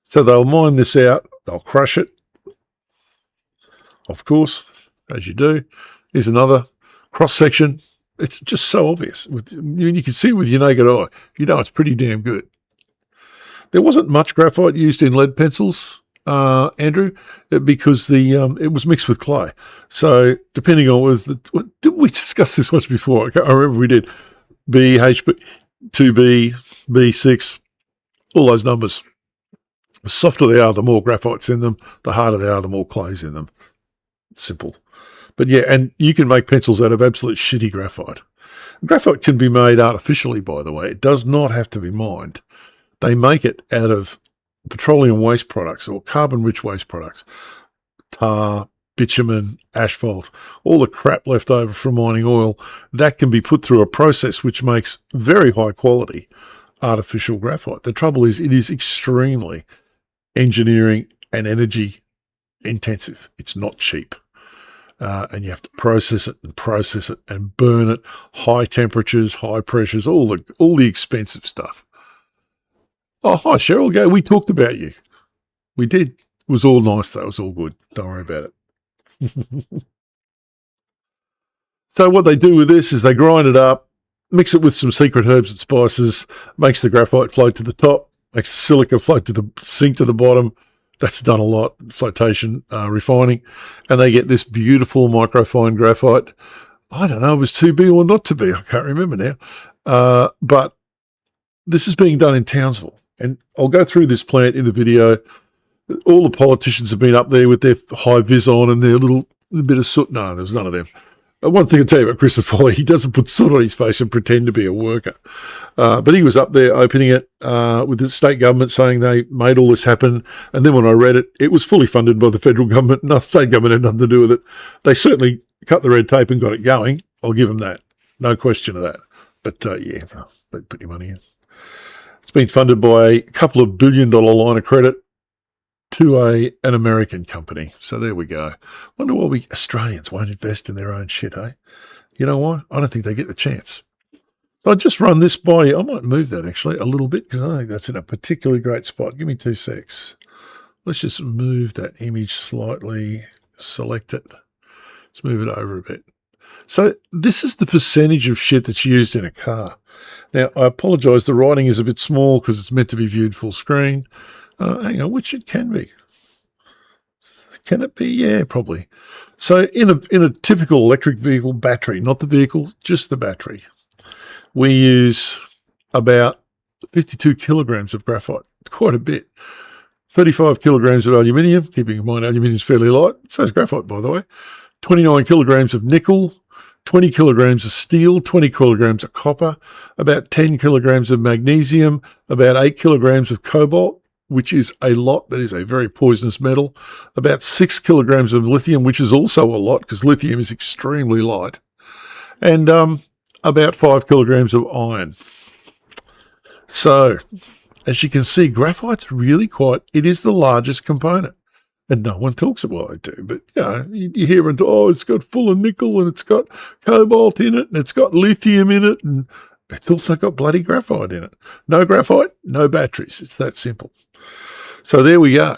So they'll mine this out. They'll crush it. Of course, as you do. Here's another cross section. It's just so obvious. You can see it with your naked eye. You know it's pretty damn good. There wasn't much graphite used in lead pencils, Andrew, because it was mixed with clay. So depending on did we discuss this much before? I remember we did B, H2B, B6, all those numbers. The softer they are, the more graphite's in them. The harder they are, the more clay's in them. Simple. But yeah, and you can make pencils out of absolute shitty graphite. Graphite can be made artificially, by the way. It does not have to be mined. They make it out of petroleum waste products or carbon-rich waste products. Tar, bitumen, asphalt, all the crap left over from mining oil, that can be put through a process which makes very high quality artificial graphite. The trouble is it is extremely engineering and energy intensive. It's not cheap. And you have to process it and burn it, high temperatures, high pressures, all the expensive stuff. Oh, hi, Cheryl. Go. We talked about you. We did. It was all nice, though. It was all good. Don't worry about it. So what they do with this is they grind it up, mix it with some secret herbs and spices, makes the graphite float to the top, makes the silica float to the sink to the bottom. That's done a lot, flotation, refining, and they get this beautiful microfine graphite. I don't know if it was to be or not to be. I can't remember now. But this is being done in Townsville, and I'll go through this plant in the video. All the politicians have been up there with their high vis on and their little bit of soot. No, there was none of them. One thing I'll tell you about Christopher Foley, he doesn't put soot on his face and pretend to be a worker. But he was up there opening it with the state government saying they made all this happen. And then when I read it, it was fully funded by the federal government. The state government had nothing to do with it. They certainly cut the red tape and got it going. I'll give them that. No question of that. But yeah, they put your money in. It's been funded by a couple of $1 billion line of credit to an American company. So there we go. Wonder why we Australians won't invest in their own shit, eh? You know why? I don't think they get the chance. I'll just run this by you. I might move that actually a little bit because I think that's in a particularly great spot. Give me 2 secs. Let's just move that image slightly, select it. Let's move it over a bit. So this is the percentage of shit that's used in a car. Now, I apologise, the writing is a bit small because it's meant to be viewed full screen. Hang on, which it can be. Can it be? Yeah, probably. So in a typical electric vehicle battery, not the vehicle, just the battery, we use about 52 kilograms of graphite. It's quite a bit. 35 kilograms of aluminium, keeping in mind aluminium is fairly light. So is graphite, by the way. 29 kilograms of nickel, 20 kilograms of steel, 20 kilograms of copper, about 10 kilograms of magnesium, about 8 kilograms of cobalt, which is a lot. That is a very poisonous metal. About 6 kilograms of lithium, which is also a lot because lithium is extremely light. And about 5 kilograms of iron. So, as you can see, graphite's really it is the largest component. And no one talks about it too. But, you hear it, it's got full of nickel and it's got cobalt in it and it's got lithium in it and it's also got bloody graphite in it. No graphite, no batteries. It's that simple. So there we go.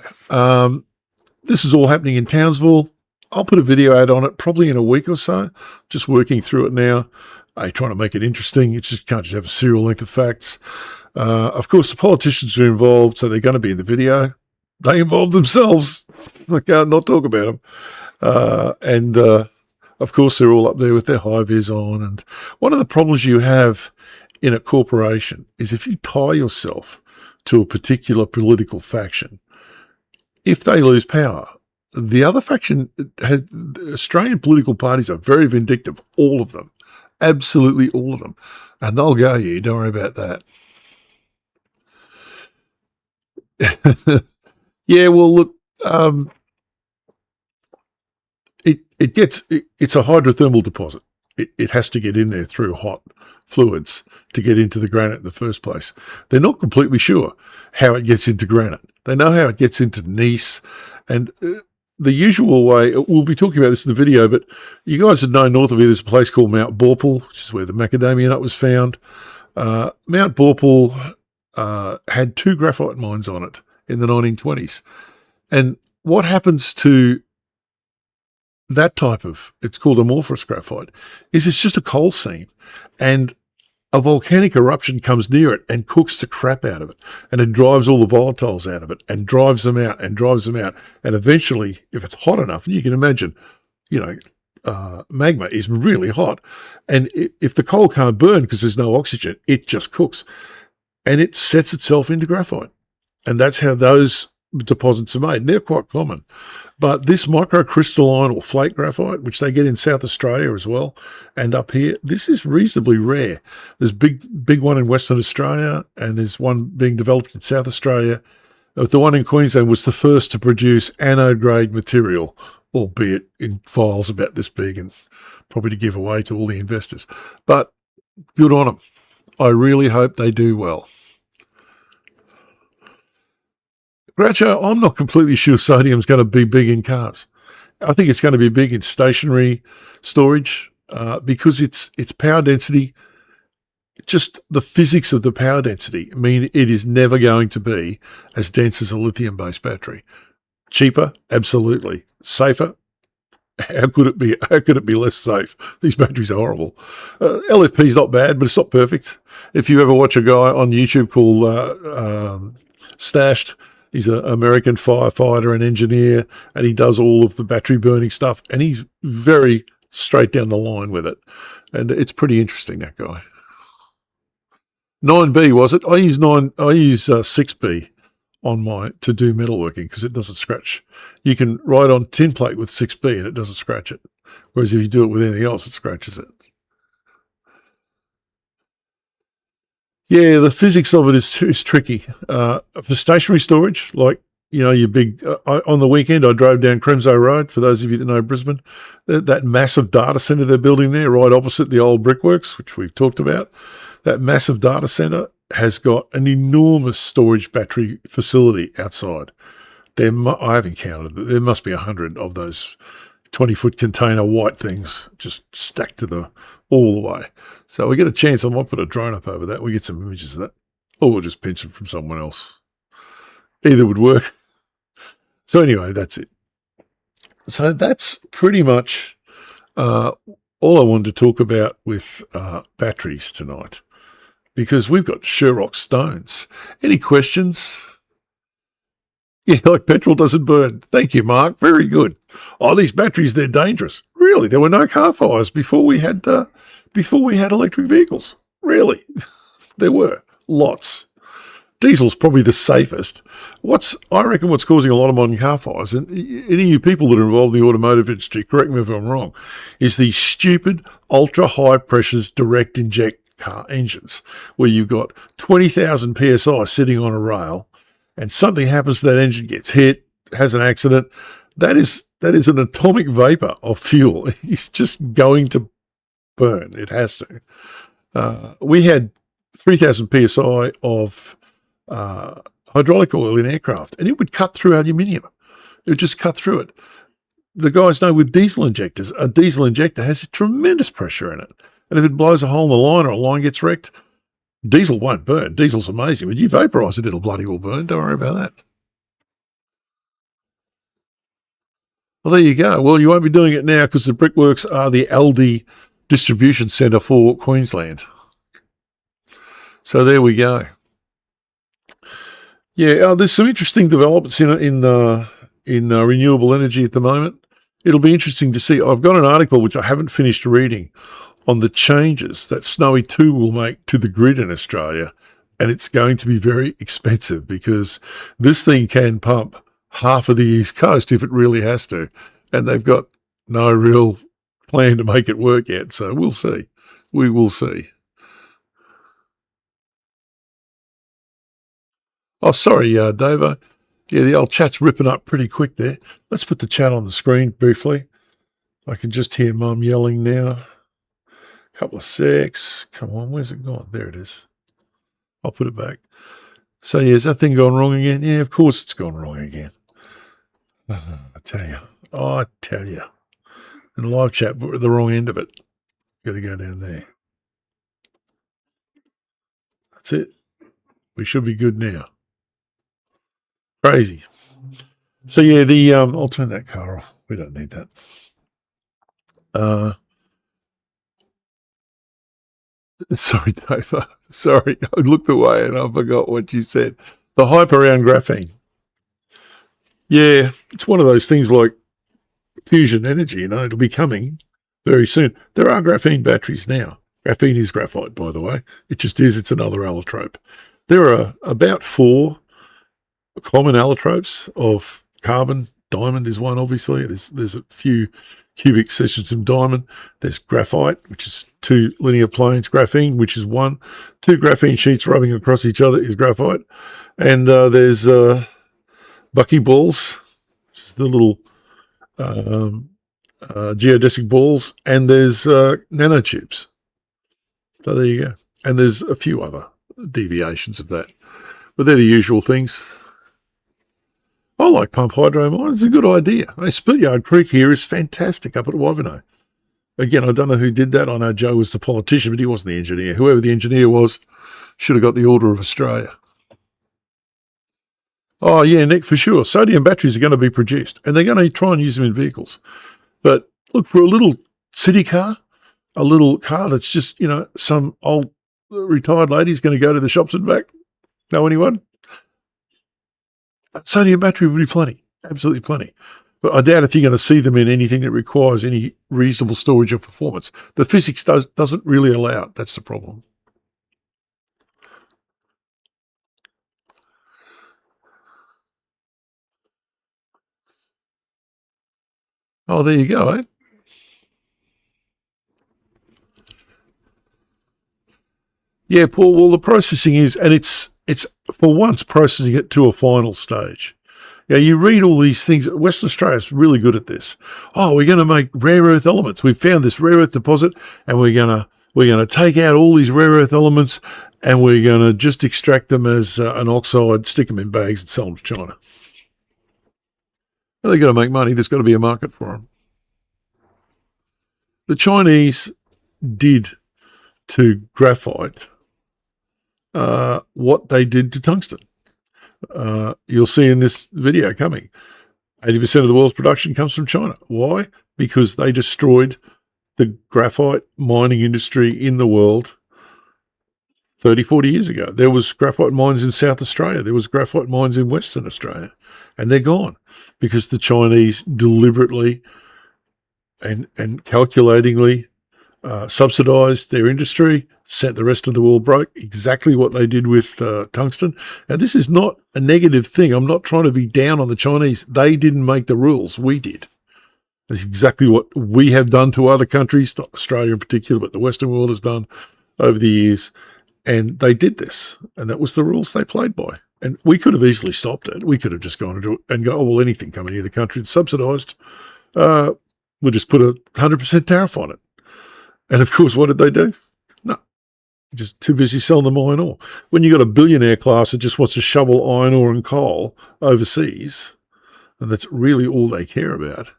This is all happening in Townsville. I'll put a video out on it probably in a week or so. Just working through it now. Trying to make it interesting. It's just can't just have a serial length of facts. Of course, the politicians are involved, so they're going to be in the video. They involve themselves. I can't not talk about them. And of course, they're all up there with their high-vis on. And one of the problems you have in a corporation is if you tie yourself to a particular political faction, if they lose power, the other faction has, Australian political parties are very vindictive, all of them, absolutely all of them. And they'll go, yeah, don't worry about that. Yeah, well, look, it's a hydrothermal deposit. It has to get in there through hot fluids to get into the granite in the first place. They're not completely sure how it gets into granite. They know how it gets into gneiss, and the usual way, we'll be talking about this in the video, but you guys would know north of here there's a place called Mount Borpal, which is where the macadamia nut was found. Mount Borpal had 2 graphite mines on it in the 1920s. And what happens to that type of, it's called amorphous graphite, is it's just a coal seam. And a volcanic eruption comes near it and cooks the crap out of it. And it drives all the volatiles out of it and drives them out and drives them out. And eventually, if it's hot enough, and you can imagine, magma is really hot. And if the coal can't burn because there's no oxygen, it just cooks. And it sets itself into graphite. And that's how those deposits are made. And they're quite common. But this microcrystalline or flake graphite, which they get in South Australia as well, and up here, this is reasonably rare. There's big one in Western Australia, and there's one being developed in South Australia. The one in Queensland was the first to produce anode-grade material, albeit in files about this big and probably to give away to all the investors. But good on them. I really hope they do well. Groucho, I'm not completely sure sodium's going to be big in cars. I think it's going to be big in stationary storage because its power density, just the physics of the power density, mean it is never going to be as dense as a lithium-based battery. Cheaper, absolutely. Safer, how could it be? How could it be less safe? These batteries are horrible. LFP is not bad, but it's not perfect. If you ever watch a guy on YouTube called Stashed, he's an American firefighter and engineer, and he does all of the battery burning stuff, and he's very straight down the line with it. And it's pretty interesting, that guy. 9B, was it? I use 6B to do metalworking because it doesn't scratch. You can write on tin plate with 6B and it doesn't scratch it. Whereas if you do it with anything else, it scratches it. Yeah, the physics of it is tricky. For stationary storage, like, your big, on the weekend, I drove down Cremzo Road, for those of you that know Brisbane, that massive data centre they're building there, right opposite the old brickworks, which we've talked about. That massive data centre has got an enormous storage battery facility outside. I haven't counted, but there must be 100 of those 20-foot container white things just stacked to all the way. So we get a chance, I might put a drone up over that. We get some images of that. Or we'll just pinch them from someone else. Either would work. So anyway, that's it. So that's pretty much all I wanted to talk about with batteries tonight, because we've got Sherlock Stones. Any questions? Yeah, like petrol doesn't burn. Thank you, Mark. Very good. Oh, these batteries, they're dangerous. Really? There were no car fires before we had electric vehicles. Really? There were lots. Diesel's probably the safest. I reckon what's causing a lot of modern car fires, and any of you people that are involved in the automotive industry, correct me if I'm wrong, is these stupid ultra high pressures direct inject car engines where you've got 20,000 PSI sitting on a rail and something happens to that engine, gets hit, has an accident. That is an atomic vapor of fuel. It's just going to burn. It has to. We had 3,000 PSI of hydraulic oil in aircraft, and it would cut through aluminium. It would just cut through it. The guys know with diesel injectors, a diesel injector has a tremendous pressure in it. And if it blows a hole in the line or a line gets wrecked, diesel won't burn. Diesel's amazing. When you vaporize it, it'll bloody well burn. Don't worry about that. Well, there you go. Well, you won't be doing it now because the brickworks are the Aldi distribution centre for Queensland. So there we go. Yeah, there's some interesting developments in renewable energy at the moment. It'll be interesting to see. I've got an article which I haven't finished reading on the changes that Snowy 2 will make to the grid in Australia, and it's going to be very expensive because this thing can pump half of the East Coast if it really has to, and they've got no real plan to make it work yet, so we'll see. We will see. Oh, sorry, Davo. Yeah, the old chat's ripping up pretty quick there. Let's put the chat on the screen briefly. I can just hear Mum yelling now. Couple of secs. Come on, where's it gone? There it is. I'll put it back. So, yeah, has that thing gone wrong again? Yeah, of course it's gone wrong again. I tell you. In the live chat, we're at the wrong end of it. Got to go down there. That's it. We should be good now. Crazy. So yeah, I'll turn that car off. We don't need that. Sorry, Dave. Sorry, I looked away and I forgot what you said. The hype around graphene. Yeah, it's one of those things like fusion energy. It'll be coming very soon. There are graphene batteries now. Graphene is graphite, by the way. It just is. It's another allotrope. There are about 4 common allotropes of carbon. Diamond is one, obviously. There's a few cubic sections of diamond. There's graphite, which is 2 linear planes. Graphene, which is 1. 2 graphene sheets rubbing across each other is graphite. And there's buckyballs, which is the little geodesic balls. And there's nanotubes. So there you go. And there's a few other deviations of that. But they're the usual things. I like pump hydro mines. It's a good idea. Splityard Creek here is fantastic up at Wavino. Again, I don't know who did that. I know Joe was the politician, but he wasn't the engineer. Whoever the engineer was should have got the Order of Australia. Oh, yeah, Nick, for sure. Sodium batteries are going to be produced, and they're going to try and use them in vehicles. But look, for a little city car, a little car that's just, some old retired lady's going to go to the shops and back. Know anyone? Sodium battery would be plenty, absolutely plenty. But I doubt if you're going to see them in anything that requires any reasonable storage or performance. The physics doesn't really allow it. That's the problem. Oh, there you go, eh? Yeah, Paul, well, the processing is, and it's for once processing it to a final stage. Yeah, you read all these things. Western Australia's really good at this. Oh, we're going to make rare earth elements. We've found this rare earth deposit, and we're going to take out all these rare earth elements, and we're going to just extract them as an oxide, stick them in bags, and sell them to China. Well, they've got to make money. There's got to be a market for them. The Chinese did to graphite what they did to tungsten. You'll see in this video coming, 80% of the world's production comes from China. Why? Because they destroyed the graphite mining industry in the world 30, 40 years ago. There was graphite mines in South Australia. There was graphite mines in Western Australia. And they're gone because the Chinese deliberately and calculatingly subsidized their industry, sent the rest of the world broke, exactly what they did with tungsten. And this is not a negative thing. I'm not trying to be down on the Chinese. They didn't make the rules. We did. That's exactly what we have done to other countries, not Australia in particular, but the Western world has done over the years. And they did this. And that was the rules they played by. And we could have easily stopped it. We could have just gone and go, oh, well, anything coming into the country that's subsidized, we'll just put a 100% tariff on it. And of course, what did they do? No, just too busy selling them iron ore. When you've got a billionaire class that just wants to shovel iron ore and coal overseas, and that's really all they care about,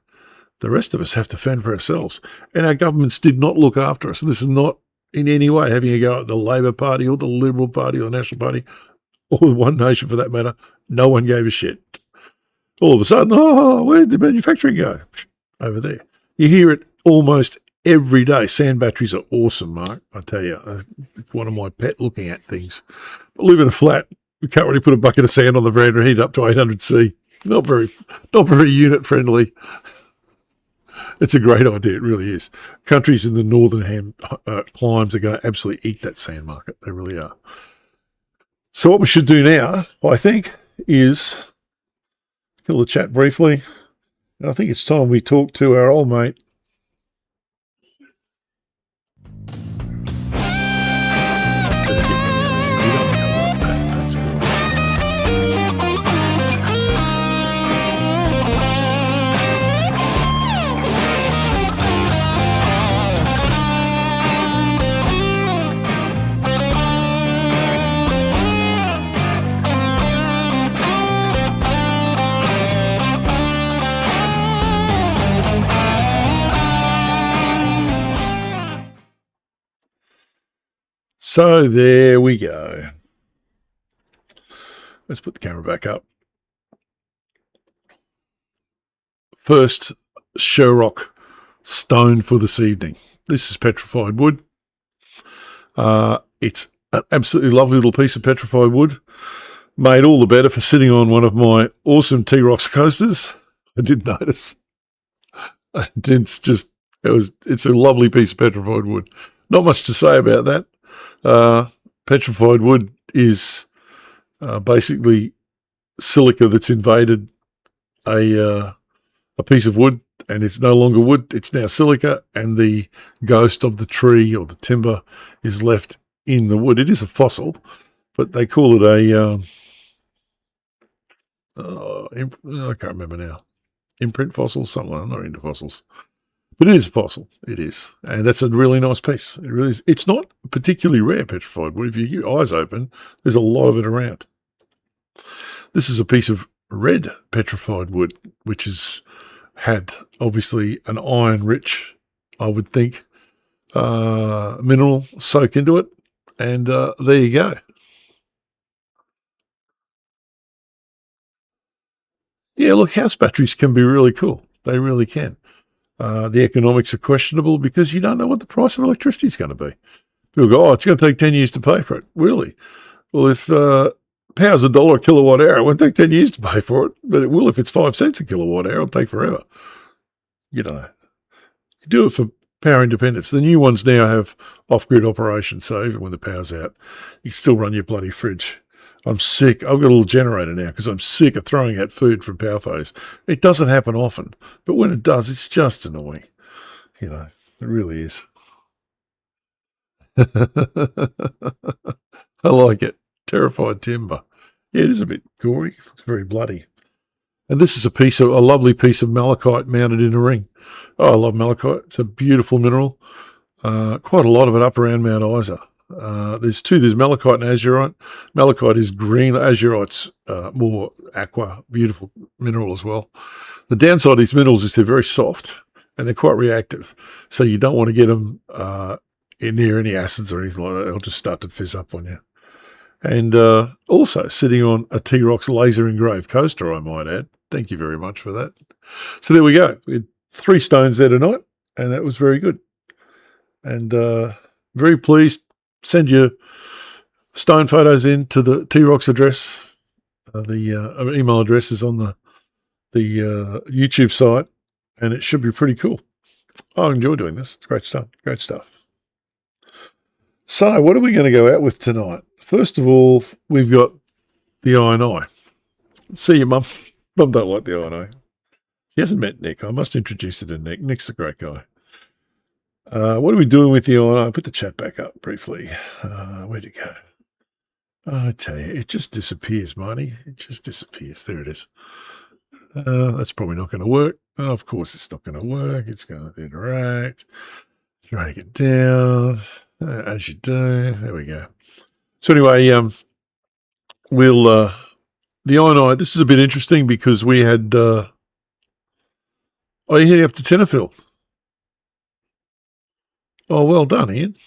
the rest of us have to fend for ourselves. And our governments did not look after us. This is not in any way having a go at the Labor Party or the Liberal Party or the National Party or the One Nation for that matter. No one gave a shit. All of a sudden, oh, where'd the manufacturing go? Over there. You hear it almost every day. Sand batteries are awesome, Mark. I tell you, it's one of my pet looking at things. But live in a flat, we can't really put a bucket of sand on the veranda and heat it up to 800C. Not very unit friendly. It's a great idea. It really is. Countries in the northern climes are going to absolutely eat that sand market. They really are. So what we should do now, I think, is kill the chat briefly. And I think it's time we talk to our old mate, So there we go. Let's put the camera back up. First Sherrock stone for this evening. This is petrified wood. It's an absolutely lovely little piece of petrified wood. Made all the better for sitting on one of my awesome T-Rox coasters. I did notice. It's a lovely piece of petrified wood. Not much to say about that. Petrified wood is basically silica that's invaded a piece of wood, and it's no longer wood, it's now silica, and the ghost of the tree or the timber is left in the wood. It is a fossil, but they call it a I can't remember now. Imprint fossil, something like that. I'm not into fossils. But it is a fossil. It is. And that's a really nice piece. It really is. It's not particularly rare petrified wood. If you keep your eyes open, there's a lot of it around. This is a piece of red petrified wood, which has had, obviously, an iron-rich, I would think, mineral soak into it. And there you go. Yeah, look, house batteries can be really cool. They really can. The economics are questionable because you don't know what the price of electricity is going to be. People go, oh, it's going to take 10 years to pay for it. Really? Well, if power's $1 a kilowatt hour, it won't take 10 years to pay for it, but it will if it's 5 cents a kilowatt hour. It'll take forever. You don't know. You do it for power independence. The new ones now have off-grid operation, so even when the power's out, you can still run your bloody fridge I'm sick. I've got a little generator now because I'm sick of throwing out food from Powerphase. It doesn't happen often, but when it does, it's just annoying. You know, it really is. I like it. Terrified timber. Yeah, it is a bit gory. It's very bloody. And this is a lovely piece of malachite mounted in a ring. Oh, I love malachite. It's a beautiful mineral. Quite a lot of it up around Mount Isa. There's two. There's malachite and azurite. Malachite is green. Azurite's more aqua, beautiful mineral as well. The downside of these minerals is they're very soft and they're quite reactive. So you don't want to get them in near any acids or anything like that. They'll just start to fizz up on you. And also sitting on a T-Rox laser engraved coaster, I might add. Thank you very much for that. So there we go. We had 3 stones there tonight, and that was very good. And very pleased. Send your stone photos in to the T-Rox address. The email address is on the YouTube site, and it should be pretty cool. I enjoy doing this. It's great stuff. Great stuff. So what are we going to go out with tonight? First of all, we've got the I&I. See you, Mum. Mum don't like the I&I. She hasn't met Nick. I must introduce her to Nick. Nick's a great guy. What are we doing with the I&I? Put the chat back up briefly. Where'd it go? I tell you, it just disappears, Marty. It just disappears. There it is. That's probably not going to work. Oh, of course, it's not going to work. It's going to interact. Drag it down, as you do. There we go. So anyway, the I&I, this is a bit interesting because we had, you're heading up to Tenterfield. Oh, well done, Ian.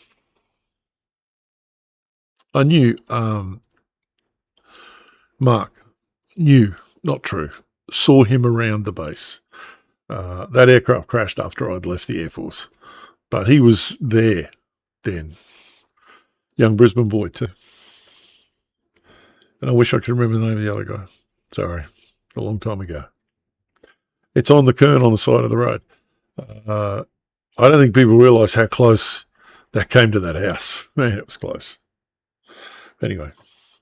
I knew, Mark, not true, saw him around the base. That aircraft crashed after I'd left the Air Force, but he was there then. Young Brisbane boy too. And I wish I could remember the name of the other guy. Sorry, a long time ago. It's on the Kern on the side of the road. I don't think people realise how close that came to that house. Man, it was close. Anyway,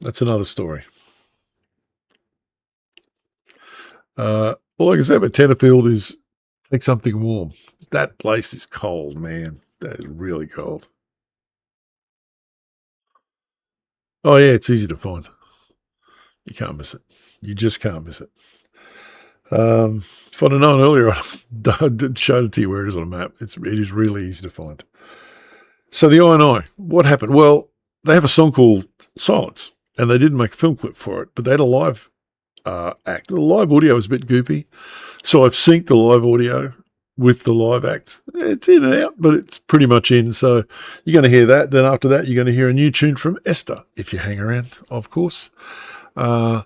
that's another story. All I can say about Tenterfield is take something warm. That place is cold, man. That is really cold. Oh, yeah, it's easy to find. You can't miss it. You just can't miss it. If I'd have known earlier, I'd showed it to you where it is on a map. It is really easy to find. So the I&I, what happened? Well, they have a song called Silence, and they didn't make a film clip for it, but they had a live act. The live audio was a bit goopy, so I've synced the live audio with the live act. It's in and out, but it's pretty much in. So you're going to hear that. Then after that, you're going to hear a new tune from Esther, if you hang around, of course. Cheryl,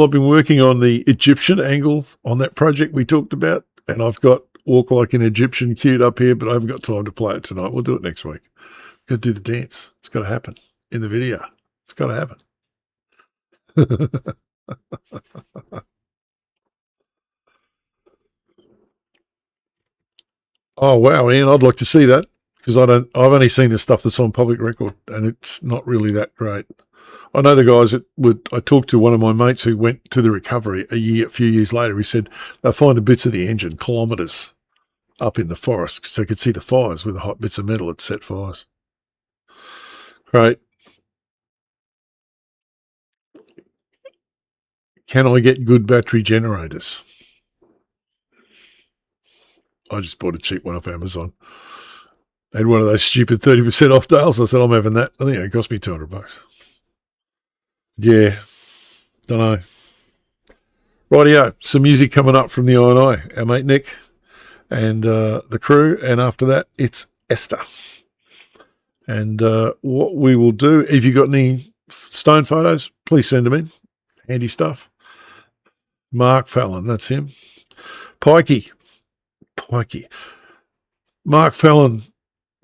I've been working on the Egyptian angle on that project we talked about, and I've got Walk Like an Egyptian queued up here, but I haven't got time to play it tonight. We'll do it next week. Got to do the dance. It's got to happen in the video. It's got to happen. Oh wow, Ian, I'd like to see that because I've only seen the stuff that's on public record, and it's not really that great. I know the guys I talked to one of my mates who went to the recovery a few years later. He said they found bits of the engine kilometres up in the forest, so they could see the fires with the hot bits of metal that set fires. Great. Can I get good battery generators? I just bought a cheap one off Amazon. I had one of those stupid 30% off deals. I said, I'm having that. I think it cost me $200. Yeah, don't know. Rightio, some music coming up from the I&I, our mate Nick and the crew. And after that, it's Esther. And what we will do, if you've got any stone photos, please send them in. Handy stuff. Mark Fallon, that's him. Pikey. Mark Fallon,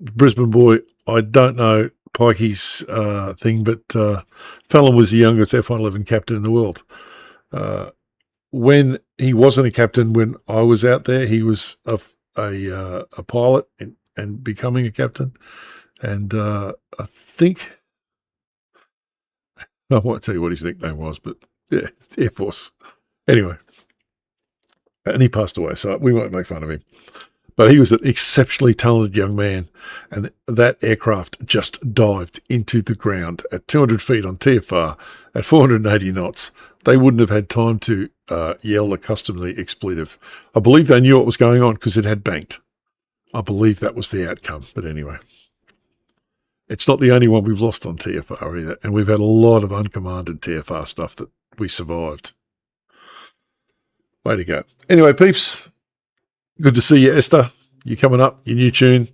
Brisbane boy. I don't know Pikey's thing, but Fallon was the youngest F111 captain in the world. When he wasn't a captain, when I was out there, he was a pilot and becoming a captain. And I think I won't tell you what his nickname was, but yeah, Air Force. Anyway, and he passed away, so we won't make fun of him. But he was an exceptionally talented young man, and that aircraft just dived into the ground at 200 feet on TFR at 480 knots. They wouldn't have had time to yell the customary expletive. I believe they knew what was going on because it had banked. I believe that was the outcome. But anyway, it's not the only one we've lost on TFR either, and we've had a lot of uncommanded TFR stuff that we survived. Way to go. Anyway, peeps, good to see you, Esther. You're coming up, your new tune,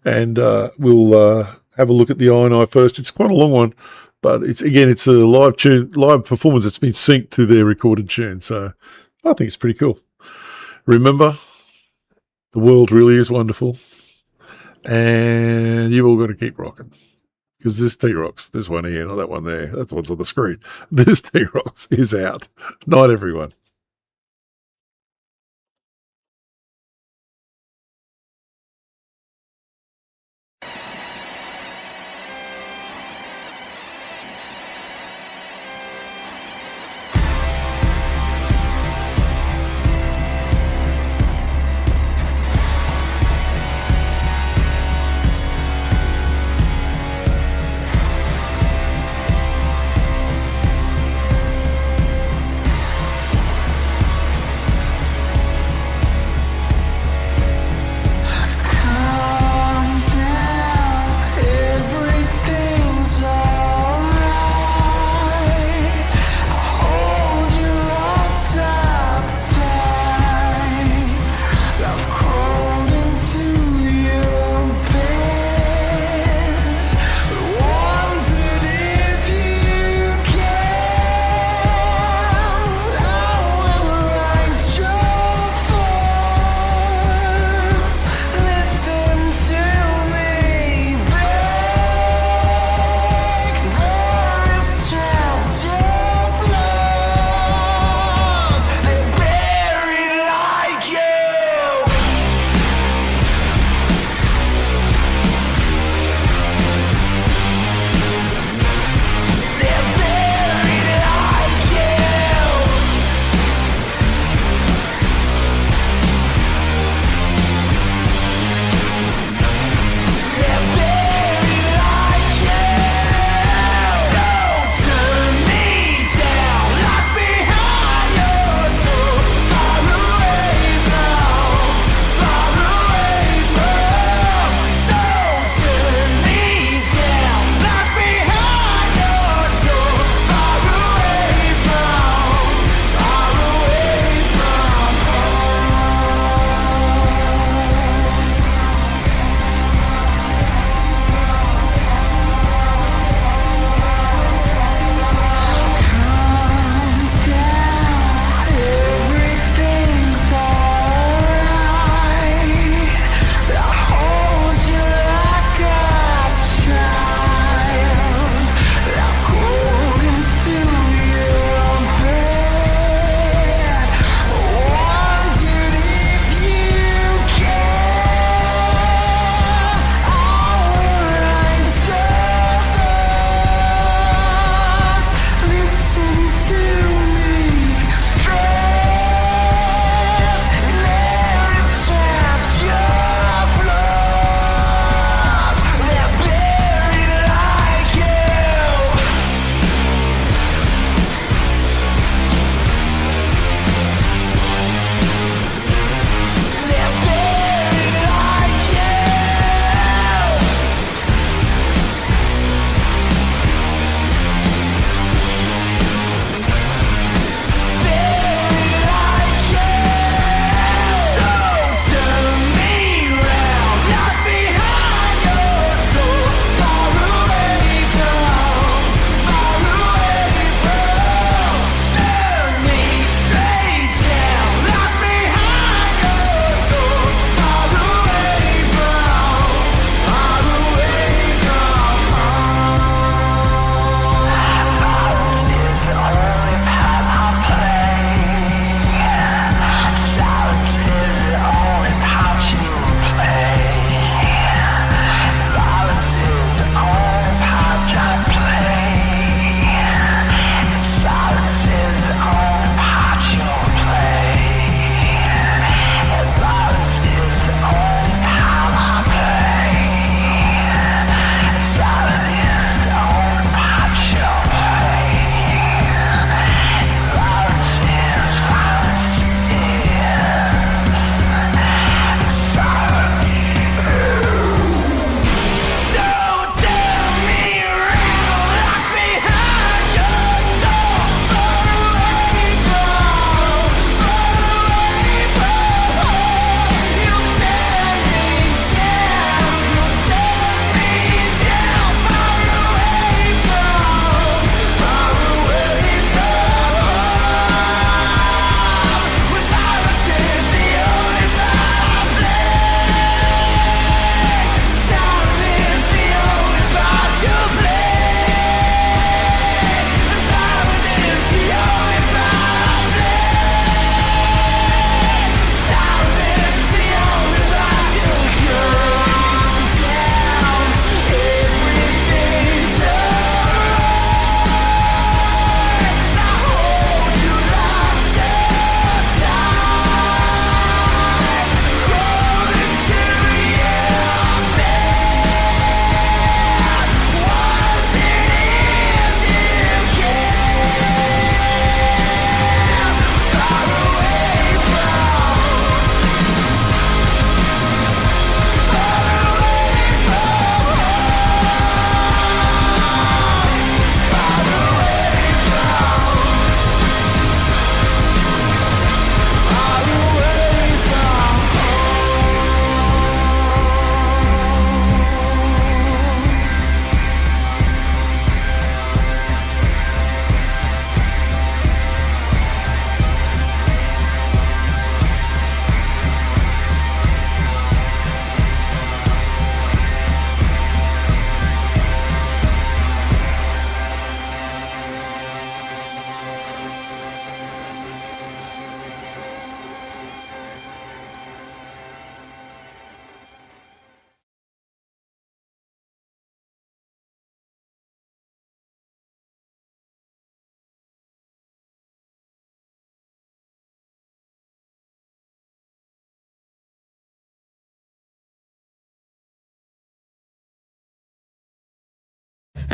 and we'll have a look at the I&I first. It's quite a long one, but it's a live tune, live performance that's been synced to their recorded tune, so I think it's pretty cool. Remember, the world really is wonderful, and you've all got to keep rocking, because this T-Rocks, this one here, not that one there, that's what's on the screen. This T-Rocks is out. Night, everyone.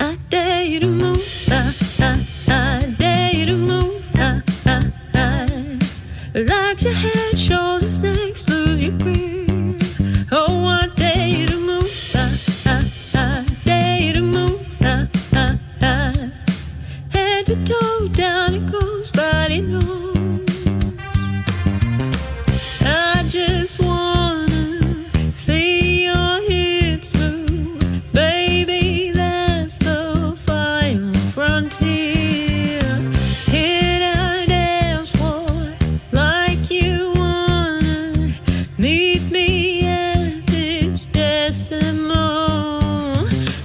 I dare you to move. I dare you to move. Relax your head, shoulders, necks, lose your grip. Oh, I dare you to move. I dare you to move. Head to toe, down it goes, body knows. I just wanna see your hips move, baby. That's the final frontier. Hit a dance floor like you wanna meet me at this decimal.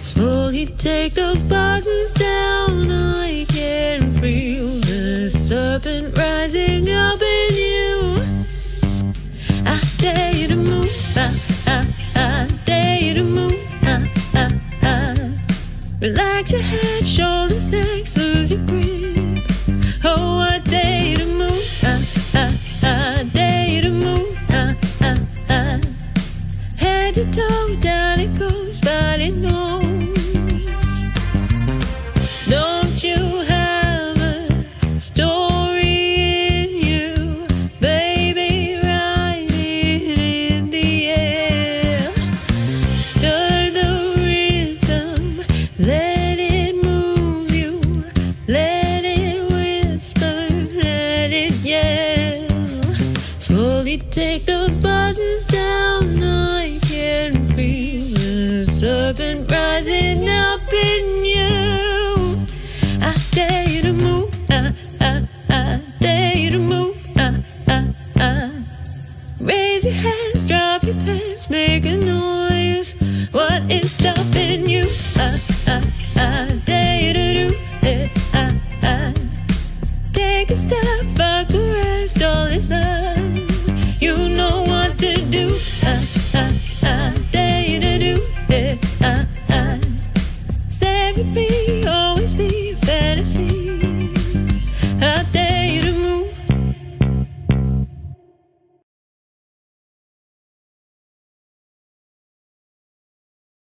Slowly take those buttons down. I can feel the serpent rising up in you. I dare you to move. I dare you to move. Relax your head, shoulders, necks, lose your grip. Oh, I dare you to move. I dare you to move. Head to toe, down it goes, body knows. Don't you have a story in you, baby? Write it in the air. Stir the rhythm, let it move you, let it whisper, let it yell. Slowly take those buttons down. I can feel the serpent rising up in you. I dare you to move. I dare you to move. Raise your hands, drop your pants, make a noise. What is stopping you? I dare you to do it. Take a step, fuck the rest, all is done. You know what to do. I dare you to do it. Say with me, always be a fantasy. I dare